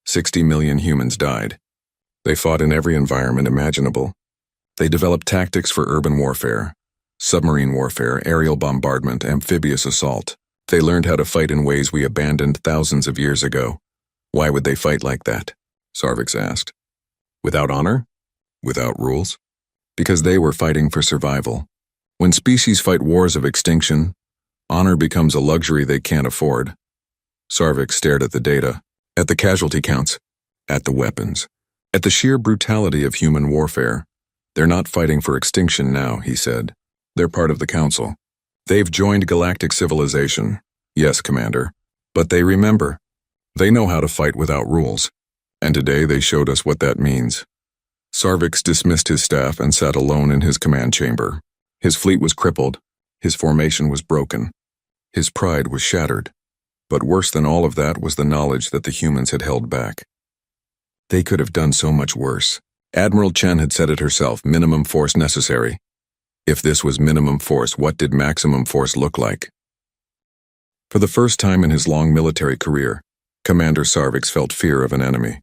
60 million humans died. They fought in every environment imaginable. They developed tactics for urban warfare, submarine warfare, aerial bombardment, amphibious assault. They learned how to fight in ways we abandoned thousands of years ago. Why would they fight like that? Sarvix asked. Without honor? Without rules? Because they were fighting for survival. When species fight wars of extinction, honor becomes a luxury they can't afford. Sarvix stared at the data, at the casualty counts, at the weapons, at the sheer brutality of human warfare. They're not fighting for extinction now, he said. They're part of the Council. They've joined galactic civilization. Yes, Commander. But they remember. They know how to fight without rules. And today they showed us what that means. Sarvix dismissed his staff and sat alone in his command chamber. His fleet was crippled. His formation was broken. His pride was shattered. But worse than all of that was the knowledge that the humans had held back. They could have done so much worse. Admiral Chen had said it herself, minimum force necessary. If this was minimum force, what did maximum force look like? For the first time in his long military career, Commander Sarvix felt fear of an enemy.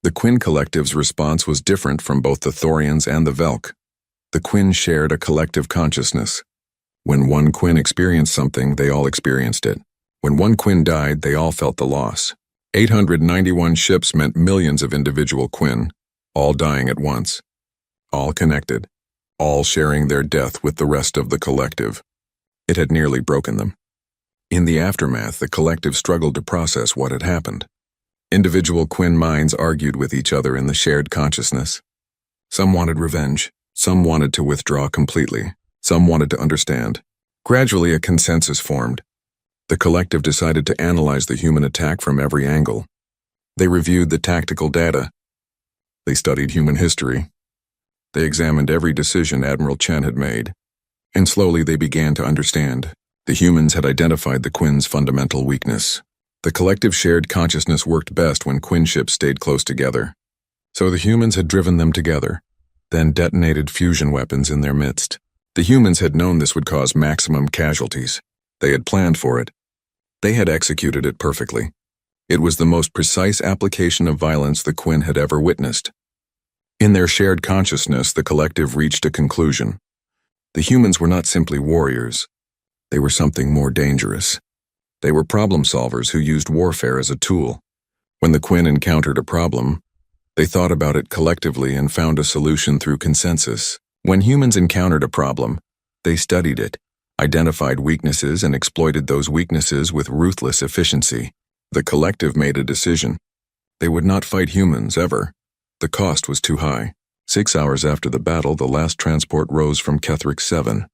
The Quinn Collective's response was different from both the Thorians and the Velk. The Quinn shared a collective consciousness. When one Quinn experienced something, they all experienced it. When one Quinn died, they all felt the loss. 891 ships meant millions of individual Quinn, all dying at once. All connected. all sharing their death with the rest of the collective. It had nearly broken them. In the aftermath, the collective struggled to process what had happened. Individual Quinn minds argued with each other in the shared consciousness. Some wanted revenge, some wanted to withdraw completely, some wanted to understand. Gradually, a consensus formed. The collective decided to analyze the human attack from every angle. They reviewed the tactical data. They studied human history. They examined every decision Admiral Chen had made. And slowly they began to understand. The humans had identified the Quinn's fundamental weakness. The collective shared consciousness worked best when Quinn ships stayed close together. So the humans had driven them together, then detonated fusion weapons in their midst. The humans had known this would cause maximum casualties. They had planned for it. They had executed it perfectly. It was the most precise application of violence the Quinn had ever witnessed. In their shared consciousness, the collective reached a conclusion. The humans were not simply warriors. They were something more dangerous. They were problem solvers who used warfare as a tool. When the Quinn encountered a problem, they thought about it collectively and found a solution through consensus. When humans encountered a problem, they studied it, identified weaknesses, and exploited those weaknesses with ruthless efficiency. The collective made a decision. They would not fight humans, ever. The cost was too high. 6 hours after the battle, the last transport rose from Kethric 7.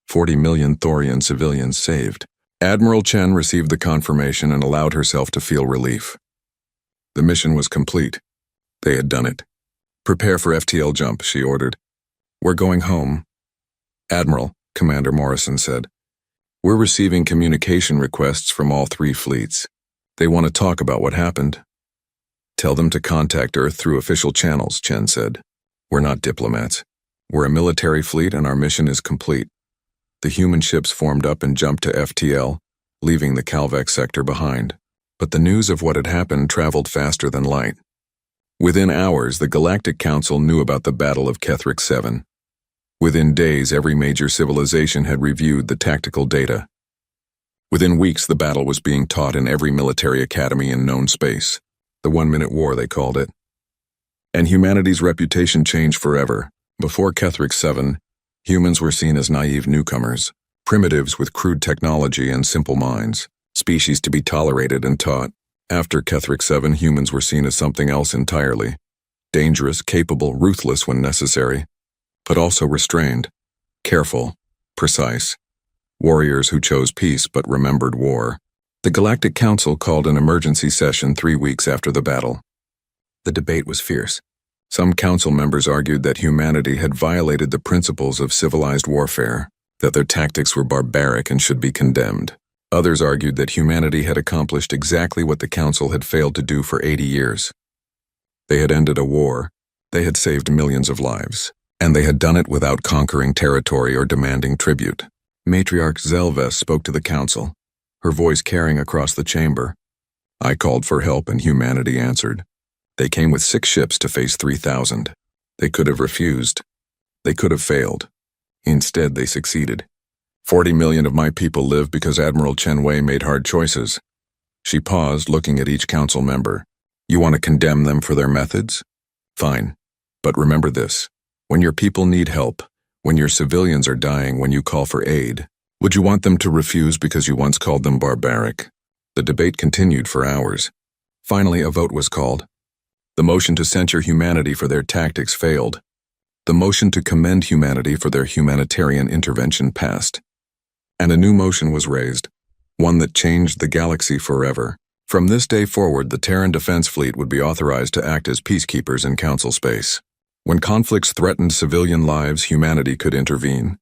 40 million Thorian civilians saved. Admiral Chen received the confirmation and allowed herself to feel relief. The mission was complete. They had done it. "Prepare for FTL jump," she ordered. "We're going home." "Admiral," Commander Morrison said, "we're receiving communication requests from all 3 fleets. They want to talk about what happened." "Tell them to contact Earth through official channels," Chen said. "We're not diplomats. We're a military fleet and our mission is complete." The human ships formed up and jumped to FTL, leaving the Calvec sector behind. But the news of what had happened traveled faster than light. Within hours, the Galactic Council knew about the Battle of Kethric 7. Within days, every major civilization had reviewed the tactical data. Within weeks, the battle was being taught in every military academy in known space. The 1-minute war, they called it. And humanity's reputation changed forever. Before Kethric 7, humans were seen as naive newcomers, primitives with crude technology and simple minds, species to be tolerated and taught. After Kethric 7, humans were seen as something else entirely. Dangerous, capable, ruthless when necessary, but also restrained, careful, precise. Warriors who chose peace but remembered war. The Galactic Council called an emergency session 3 weeks after the battle. The debate was fierce. Some council members argued that humanity had violated the principles of civilized warfare, that their tactics were barbaric and should be condemned. Others argued that humanity had accomplished exactly what the council had failed to do for 80 years. They had ended a war, they had saved millions of lives, and they had done it without conquering territory or demanding tribute. Matriarch Zelves spoke to the council, her voice carrying across the chamber. "I called for help and humanity answered. They came with 6 ships to face 3,000. They could have refused. They could have failed. Instead, they succeeded. 40 million of my people live because Admiral Chen Wei made hard choices." She paused, looking at each council member. "You want to condemn them for their methods? Fine. But remember this. When your people need help, when your civilians are dying, when you call for aid, would you want them to refuse because you once called them barbaric?" The debate continued for hours. Finally, a vote was called. The motion to censure humanity for their tactics failed. The motion to commend humanity for their humanitarian intervention passed. And a new motion was raised, one that changed the galaxy forever. From this day forward, the Terran Defense Fleet would be authorized to act as peacekeepers in Council space. When conflicts threatened civilian lives, humanity could intervene.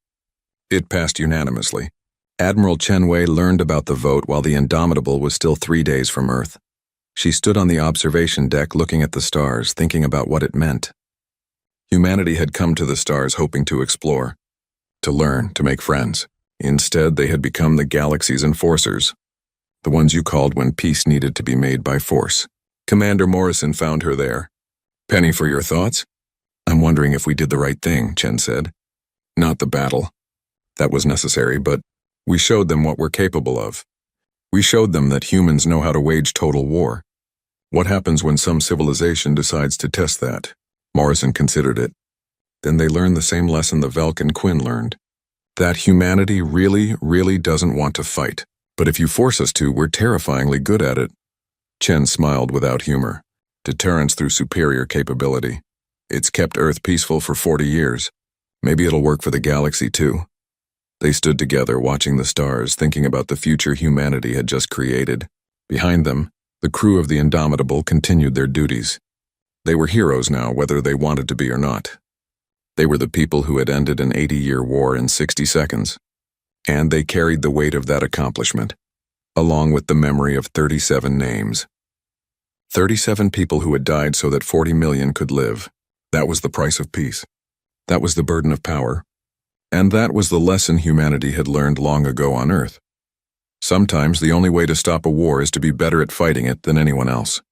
It passed unanimously. Admiral Chen Wei learned about the vote while the Indomitable was still 3 days from Earth. She stood on the observation deck looking at the stars, thinking about what it meant. Humanity had come to the stars hoping to explore, to learn, to make friends. Instead, they had become the galaxy's enforcers, the ones you called when peace needed to be made by force. Commander Morrison found her there. "Penny, for your thoughts?" "I'm wondering if we did the right thing," Chen said. "Not the battle. That was necessary, but we showed them what we're capable of. We showed them that humans know how to wage total war. What happens when some civilization decides to test that?" Morrison considered it. Then they learned the same lesson the Velk and Quinn learned. That humanity really doesn't want to fight. But if you force us to, we're terrifyingly good at it. Chen smiled without humor. Deterrence through superior capability. It's kept Earth peaceful for 40 years. Maybe it'll work for the galaxy too. They stood together, watching the stars, thinking about the future humanity had just created. Behind them, the crew of the Indomitable continued their duties. They were heroes now, whether they wanted to be or not. They were the people who had ended an 80-year war in 60 seconds. And they carried the weight of that accomplishment, along with the memory of 37 names. 37 people who had died so that 40 million could live. That was the price of peace. That was the burden of power. And that was the lesson humanity had learned long ago on Earth. Sometimes the only way to stop a war is to be better at fighting it than anyone else.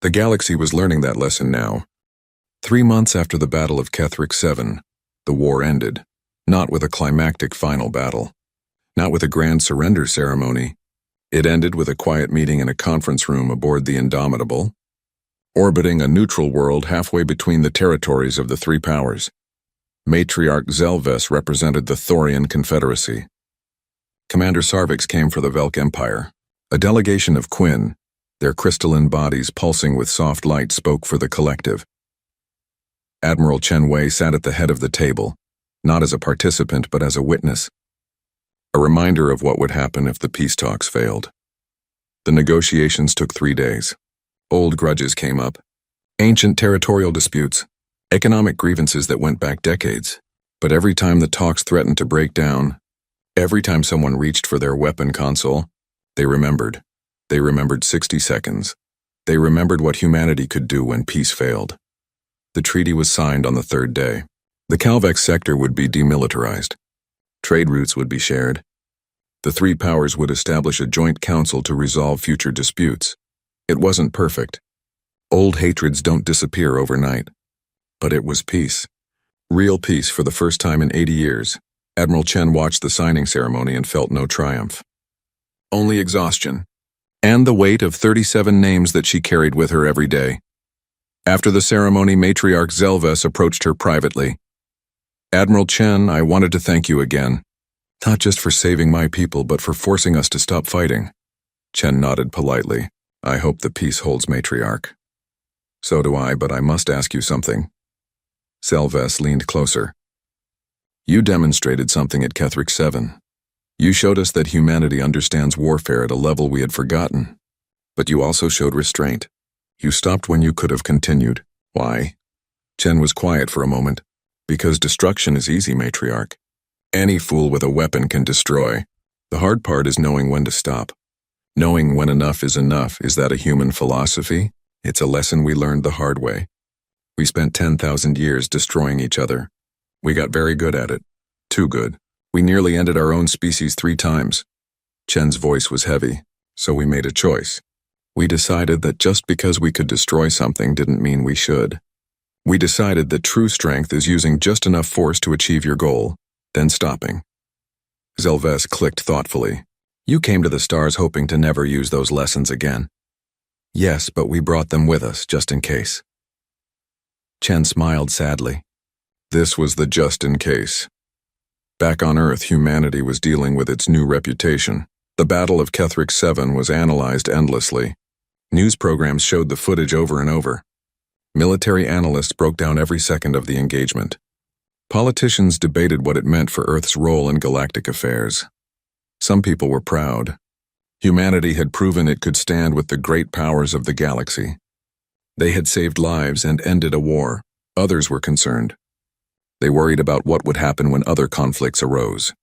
The galaxy was learning that lesson now. 3 months after the Battle of Kethric 7, the war ended, not with a climactic final battle, not with a grand surrender ceremony. It ended with a quiet meeting in a conference room aboard the Indomitable, orbiting a neutral world halfway between the territories of the three powers. Matriarch Zelves represented the Thorian Confederacy. Commander Sarvix came for the Velk Empire. A delegation of Quinn, their crystalline bodies pulsing with soft light, spoke for the collective. Admiral Chen Wei sat at the head of the table, not as a participant but as a witness. A reminder of what would happen if the peace talks failed. The negotiations took 3 days. Old grudges came up. Ancient territorial disputes. Economic grievances that went back decades. But every time the talks threatened to break down, every time someone reached for their weapon console, they remembered. They remembered 60 seconds. They remembered what humanity could do when peace failed. The treaty was signed on the 3rd day. The Calvex sector would be demilitarized. Trade routes would be shared. The three powers would establish a joint council to resolve future disputes. It wasn't perfect. Old hatreds don't disappear overnight. But it was peace. Real peace for the first time in 80 years. Admiral Chen watched the signing ceremony and felt no triumph. Only exhaustion. And the weight of 37 names that she carried with her every day. After the ceremony, Matriarch Zelves approached her privately. Admiral Chen, I wanted to thank you again. Not just for saving my people, but for forcing us to stop fighting. Chen nodded politely. I hope the peace holds, Matriarch. So do I, but I must ask you something. Zelves leaned closer. You demonstrated something at Kethric 7. You showed us that humanity understands warfare at a level we had forgotten. But you also showed restraint. You stopped when you could have continued. Why? Chen was quiet for a moment. Because destruction is easy, Matriarch. Any fool with a weapon can destroy. The hard part is knowing when to stop. Knowing when enough is enough. Is that a human philosophy? It's a lesson we learned the hard way. We spent 10,000 years destroying each other. We got very good at it. Too good. We nearly ended our own species 3 times. Chen's voice was heavy, so we made a choice. We decided that just because we could destroy something didn't mean we should. We decided that true strength is using just enough force to achieve your goal, then stopping. Zelves clicked thoughtfully. You came to the stars hoping to never use those lessons again. Yes, but we brought them with us, just in case. Chen smiled sadly. This was the just in case. Back on Earth, humanity was dealing with its new reputation. The Battle of Kethric 7 was analyzed endlessly. News programs showed the footage over and over. Military analysts broke down every second of the engagement. Politicians debated what it meant for Earth's role in galactic affairs. Some people were proud. Humanity had proven it could stand with the great powers of the galaxy. They had saved lives and ended a war. Others were concerned. They worried about what would happen when other conflicts arose.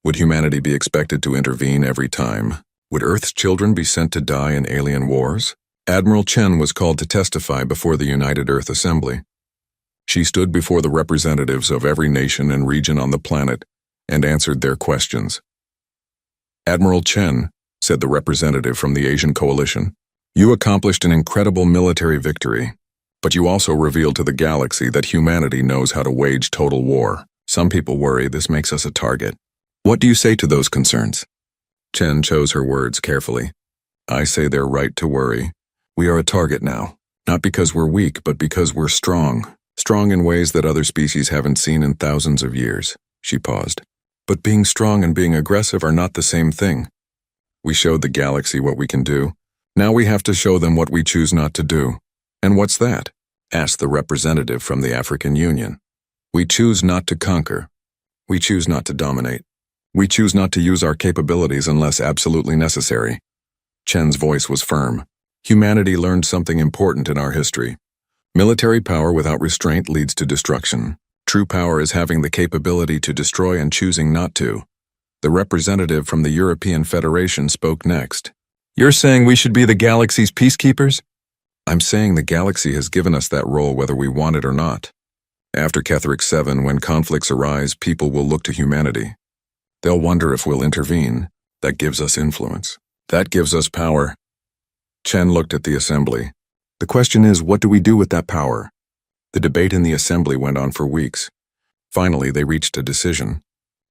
Would humanity be expected to intervene every time? Would Earth's children be sent to die in alien wars? Admiral Chen was called to testify before the United Earth Assembly. She stood before the representatives of every nation and region on the planet and answered their questions. Admiral Chen, said the representative from the Asian coalition, you accomplished an incredible military victory, but you also revealed to the galaxy that humanity knows how to wage total war. Some people worry this makes us a target. What do you say to those concerns? Chen chose her words carefully. I say they're right to worry. We are a target now, not because we're weak, but because we're strong. Strong in ways that other species haven't seen in thousands of years. She paused. But being strong and being aggressive are not the same thing. We showed the galaxy what we can do. Now we have to show them what we choose not to do. And what's that? Asked the representative from the African Union. We choose not to conquer. We choose not to dominate. We choose not to use our capabilities unless absolutely necessary. Chen's voice was firm. Humanity learned something important in our history. Military power without restraint leads to destruction. True power is having the capability to destroy and choosing not to. The representative from the European Federation spoke next. You're saying we should be the galaxy's peacekeepers? I'm saying the galaxy has given us that role whether we want it or not. After Ketheric 7, when conflicts arise, people will look to humanity. They'll wonder if we'll intervene. That gives us influence. That gives us power. Chen looked at the assembly. The question is, what do we do with that power? The debate in the assembly went on for weeks. Finally, they reached a decision.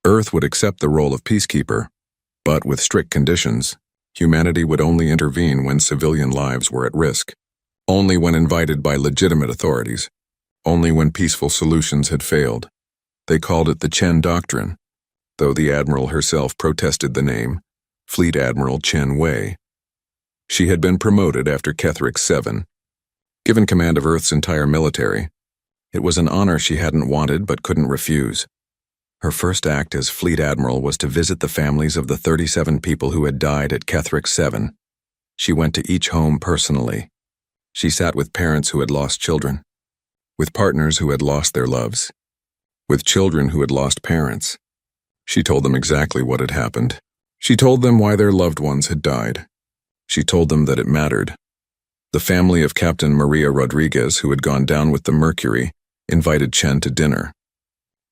Earth would accept the role of peacekeeper, but with strict conditions. Humanity would only intervene when civilian lives were at risk. Only when invited by legitimate authorities. Only when peaceful solutions had failed. They called it the Chen Doctrine, though the Admiral herself protested the name, Fleet Admiral Chen Wei. She had been promoted after Ketheric 7, given command of Earth's entire military. It was an honor she hadn't wanted but couldn't refuse. Her first act as Fleet Admiral was to visit the families of the 37 people who had died at Ketheric 7. She went to each home personally. She sat with parents who had lost children, with partners who had lost their loves, with children who had lost parents. She told them exactly what had happened. She told them why their loved ones had died. She told them that it mattered. The family of Captain Maria Rodriguez, who had gone down with the Mercury, invited Chen to dinner.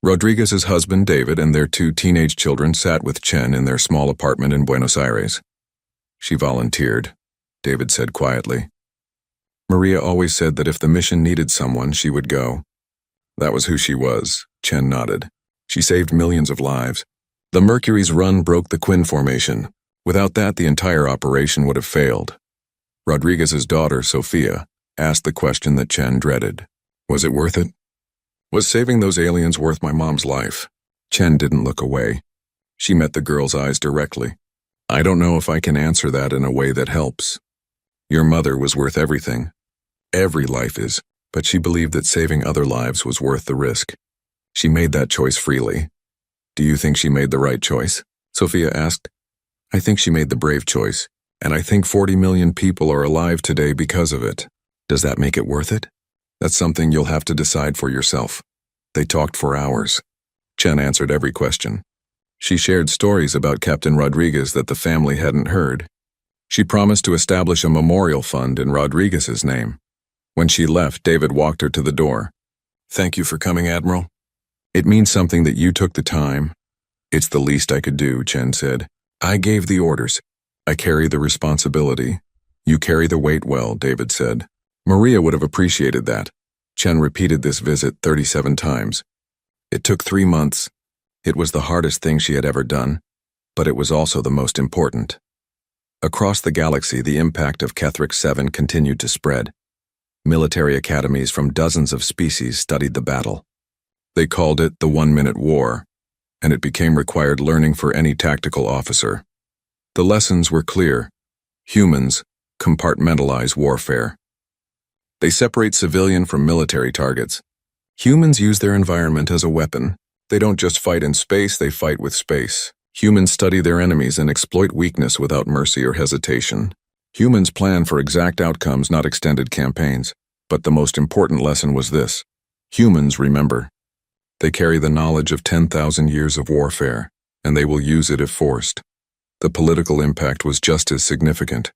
Rodriguez's husband, David, and their 2 teenage children sat with Chen in their small apartment in Buenos Aires. She volunteered, David said quietly. Maria always said that if the mission needed someone, she would go. That was who she was, Chen nodded. She saved millions of lives. The Mercury's run broke the Quinn Formation. Without that, the entire operation would have failed. Rodriguez's daughter, Sophia, asked the question that Chen dreaded. Was it worth it? Was saving those aliens worth my mom's life? Chen didn't look away. She met the girl's eyes directly. I don't know if I can answer that in a way that helps. Your mother was worth everything. Every life is, but she believed that saving other lives was worth the risk. She made that choice freely. Do you think she made the right choice? Sophia asked. I think she made the brave choice, and I think 40 million people are alive today because of it. Does that make it worth it? That's something you'll have to decide for yourself. They talked for hours. Chen answered every question. She shared stories about Captain Rodriguez that the family hadn't heard. She promised to establish a memorial fund in Rodriguez's name. When she left, David walked her to the door. Thank you for coming, Admiral. It means something that you took the time. It's the least I could do, Chen said. I gave the orders. I carry the responsibility. You carry the weight well, David said. Maria would have appreciated that. Chen repeated this visit 37 times. It took 3 months. It was the hardest thing she had ever done, but it was also the most important. Across the galaxy, the impact of Ketheric 7 continued to spread. Military academies from dozens of species studied the battle. They called it the 1-minute war, and it became required learning for any tactical officer. The lessons were clear. Humans compartmentalize warfare. They separate civilian from military targets. Humans use their environment as a weapon. They don't just fight in space, they fight with space. Humans study their enemies and exploit weakness without mercy or hesitation. Humans plan for exact outcomes, not extended campaigns. But the most important lesson was this. Humans remember. They carry the knowledge of 10,000 years of warfare, and they will use it if forced. The political impact was just as significant.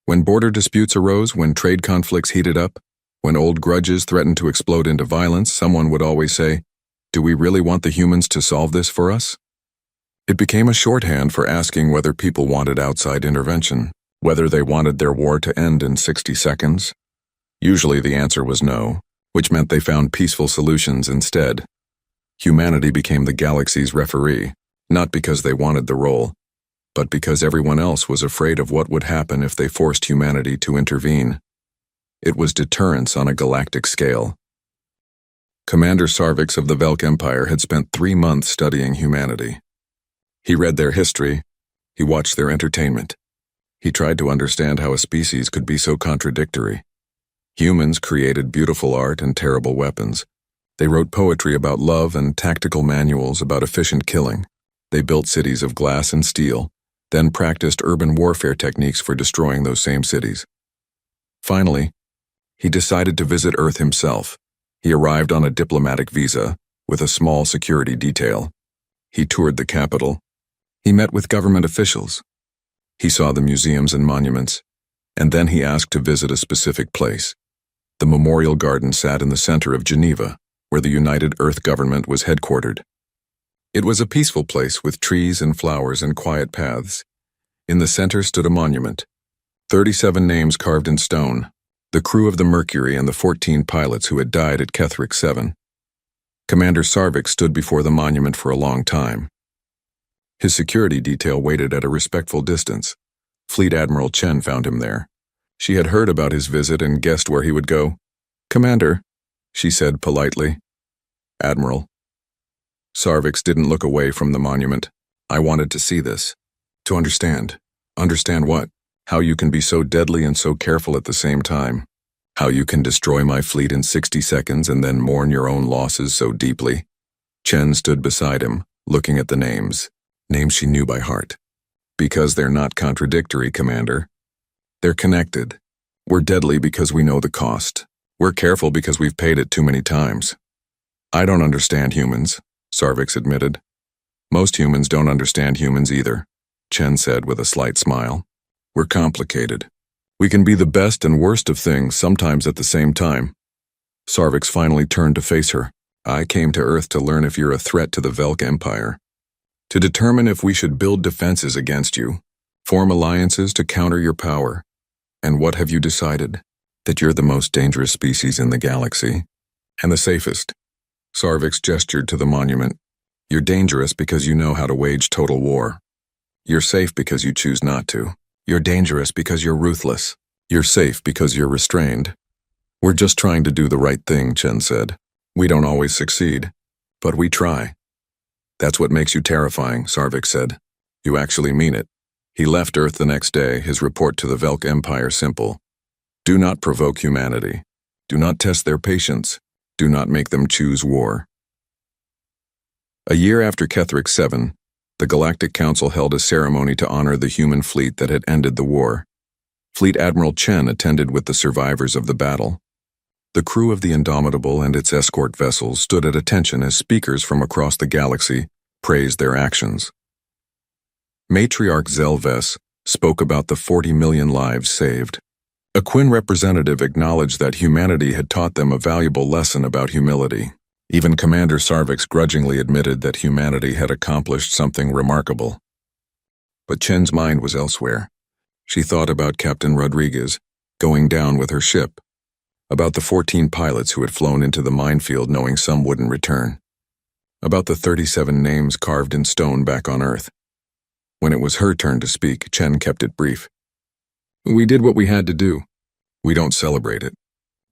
When border disputes arose, when trade conflicts heated up, when old grudges threatened to explode into violence, someone would always say, "Do we really want the humans to solve this for us?" It became a shorthand for asking whether people wanted outside intervention, whether they wanted their war to end in 60 seconds. Usually the answer was no, which meant they found peaceful solutions instead. Humanity became the galaxy's referee, not because they wanted the role, but because everyone else was afraid of what would happen if they forced humanity to intervene. It was deterrence on a galactic scale. Commander Sarvix of the Velk Empire had spent 3 months studying humanity. He read their history, he watched their entertainment. He tried to understand how a species could be so contradictory. Humans created beautiful art and terrible weapons. They wrote poetry about love and tactical manuals about efficient killing. They built cities of glass and steel, then practiced urban warfare techniques for destroying those same cities. Finally, he decided to visit Earth himself. He arrived on a diplomatic visa with a small security detail. He toured the capital. He met with government officials. He saw the museums and monuments, and then he asked to visit a specific place. The memorial garden sat in the center of Geneva, where the United Earth government was headquartered. It was a peaceful place with trees and flowers and quiet paths. In the center stood a monument, 37 names carved in stone, the crew of the Mercury and the 14 pilots who had died at Kethric 7. Commander Sarvix stood before the monument for a long time. His security detail waited at a respectful distance. Fleet Admiral Chen found him there. She had heard about his visit and guessed where he would go. "Commander," she said politely. "Admiral." Sarvix didn't look away from the monument. "I wanted to see this. To understand. Understand what? How you can be so deadly and so careful at the same time. How you can destroy my fleet in 60 seconds and then mourn your own losses so deeply." Chen stood beside him, looking at the names. Names she knew by heart. "Because they're not contradictory, Commander. They're connected. We're deadly because we know the cost. We're careful because we've paid it too many times." "I don't understand humans," Sarvix admitted. "Most humans don't understand humans either," Chen said with a slight smile. "We're complicated. We can be the best and worst of things sometimes at the same time." Sarvix finally turned to face her. "I came to Earth to learn if you're a threat to the Velk Empire. To determine if we should build defenses against you, form alliances to counter your power. And what have you decided? That you're the most dangerous species in the galaxy. And the safest." Sarvix gestured to the monument. "You're dangerous because you know how to wage total war. You're safe because you choose not to. You're dangerous because you're ruthless. You're safe because you're restrained." "We're just trying to do the right thing," Chen said. "We don't always succeed, but we try." "That's what makes you terrifying," Sarvix said. "You actually mean it." He left Earth the next day, his report to the Velk Empire simple. Do not provoke humanity. Do not test their patience. Do not make them choose war. A year after Kethric 7, the Galactic Council held a ceremony to honor the human fleet that had ended the war. Fleet Admiral Chen attended with the survivors of the battle. The crew of the Indomitable and its escort vessels stood at attention as speakers from across the galaxy praised their actions. Matriarch Zelves spoke about the 40 million lives saved. A Quinn representative acknowledged that humanity had taught them a valuable lesson about humility. Even Commander Sarvix grudgingly admitted that humanity had accomplished something remarkable. But Chen's mind was elsewhere. She thought about Captain Rodriguez going down with her ship, about the 14 pilots who had flown into the minefield knowing some wouldn't return, about the 37 names carved in stone back on Earth. When it was her turn to speak, Chen kept it brief. "We did what we had to do. We don't celebrate it.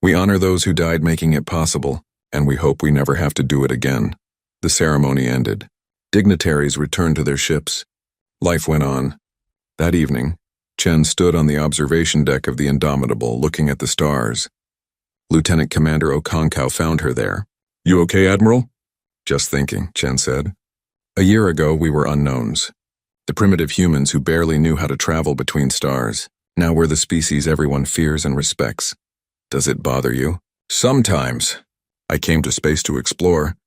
We honor those who died making it possible, and we hope we never have to do it again." The ceremony ended. Dignitaries returned to their ships. Life went on. That evening, Chen stood on the observation deck of the Indomitable looking at the stars. Lieutenant Commander Okonkwo found her there. "You okay, Admiral?" "Just thinking," Chen said. "A year ago we were unknowns. The primitive humans who barely knew how to travel between stars. Now we're the species everyone fears and respects. Does it bother you?" "Sometimes. I came to space to explore,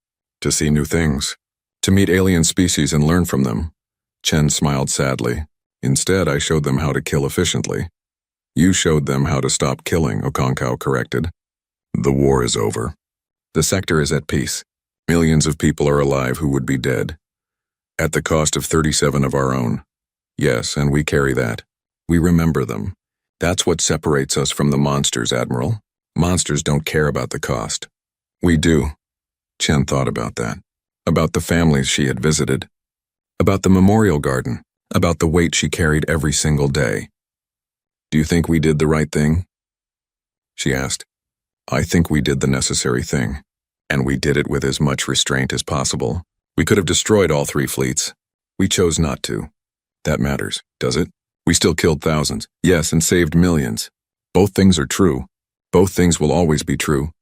to see new things, to meet alien species and learn from them." Chen smiled sadly. "Instead, I showed them how to kill efficiently." "You showed them how to stop killing," Okonkwo corrected. "The war is over. The sector is at peace. Millions of people are alive who would be dead. At the cost of 37 of our own. Yes, and we carry that. We remember them. That's what separates us from the monsters, Admiral. Monsters don't care about the cost. We do." Chen thought about that. About the families she had visited. About the memorial garden. About the weight she carried every single day. "Do you think we did the right thing?" she asked. "I think we did the necessary thing." And we did it with as much restraint as possible. We could have destroyed all 3 fleets. We chose not to. That matters, does it? We still killed thousands, yes, and saved millions. Both things are true. Both things will always be true.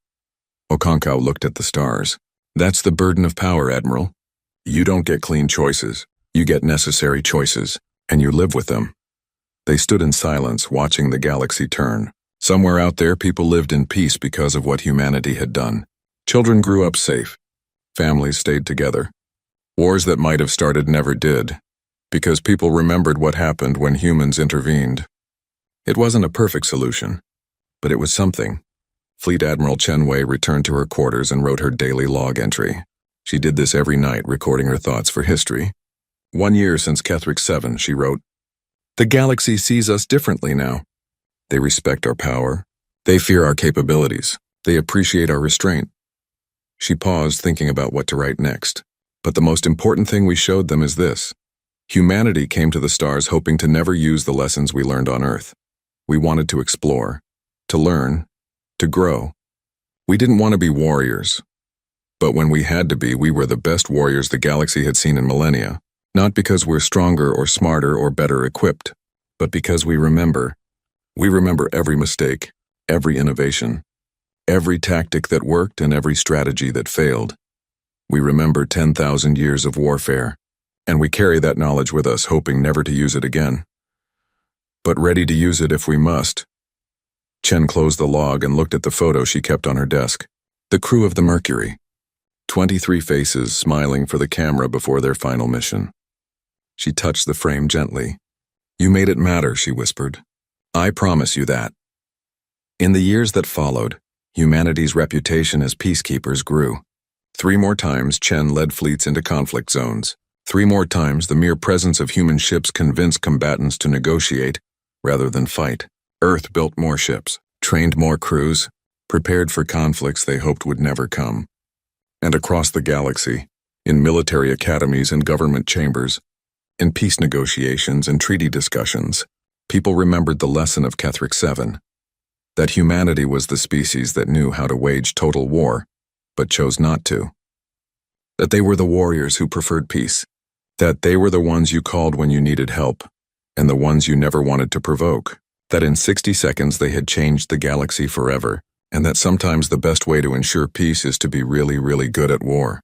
Okonkwo looked at the stars. That's the burden of power, Admiral. You don't get clean choices. You get necessary choices, and you live with them. They stood in silence, watching the galaxy turn. Somewhere out there, people lived in peace because of what humanity had done. Children grew up safe. Families stayed together. Wars that might have started never did, because people remembered what happened when humans intervened. It wasn't a perfect solution, but it was something. Fleet Admiral Chen Wei returned to her quarters and wrote her daily log entry. She did this every night, recording her thoughts for history. 1 year since Ketheric 7, she wrote, "The galaxy sees us differently now. They respect our power. They fear our capabilities. They appreciate our restraint." She paused, thinking about what to write next. But the most important thing we showed them is this. Humanity came to the stars hoping to never use the lessons we learned on Earth. We wanted to explore, to learn, to grow. We didn't want to be warriors. But when we had to be, we were the best warriors the galaxy had seen in millennia. Not because we're stronger or smarter or better equipped, but because we remember. We remember every mistake, every innovation, every tactic that worked and every strategy that failed. We remember 10,000 years of warfare, and we carry that knowledge with us, hoping never to use it again. But ready to use it if we must. Chen closed the log and looked at the photo she kept on her desk. The crew of the Mercury. 23 faces smiling for the camera before their final mission. She touched the frame gently. "You made it matter," she whispered. "I promise you that." In the years that followed, humanity's reputation as peacekeepers grew. 3 more times, Chen led fleets into conflict zones. 3 more times, the mere presence of human ships convinced combatants to negotiate rather than fight. Earth built more ships, trained more crews, prepared for conflicts they hoped would never come. And across the galaxy, in military academies and government chambers, in peace negotiations and treaty discussions, people remembered the lesson of Ketheric 7, that humanity was the species that knew how to wage total war, but chose not to. That they were the warriors who preferred peace. That they were the ones you called when you needed help, and the ones you never wanted to provoke. That in 60 seconds they had changed the galaxy forever, and that sometimes the best way to ensure peace is to be really, really good at war.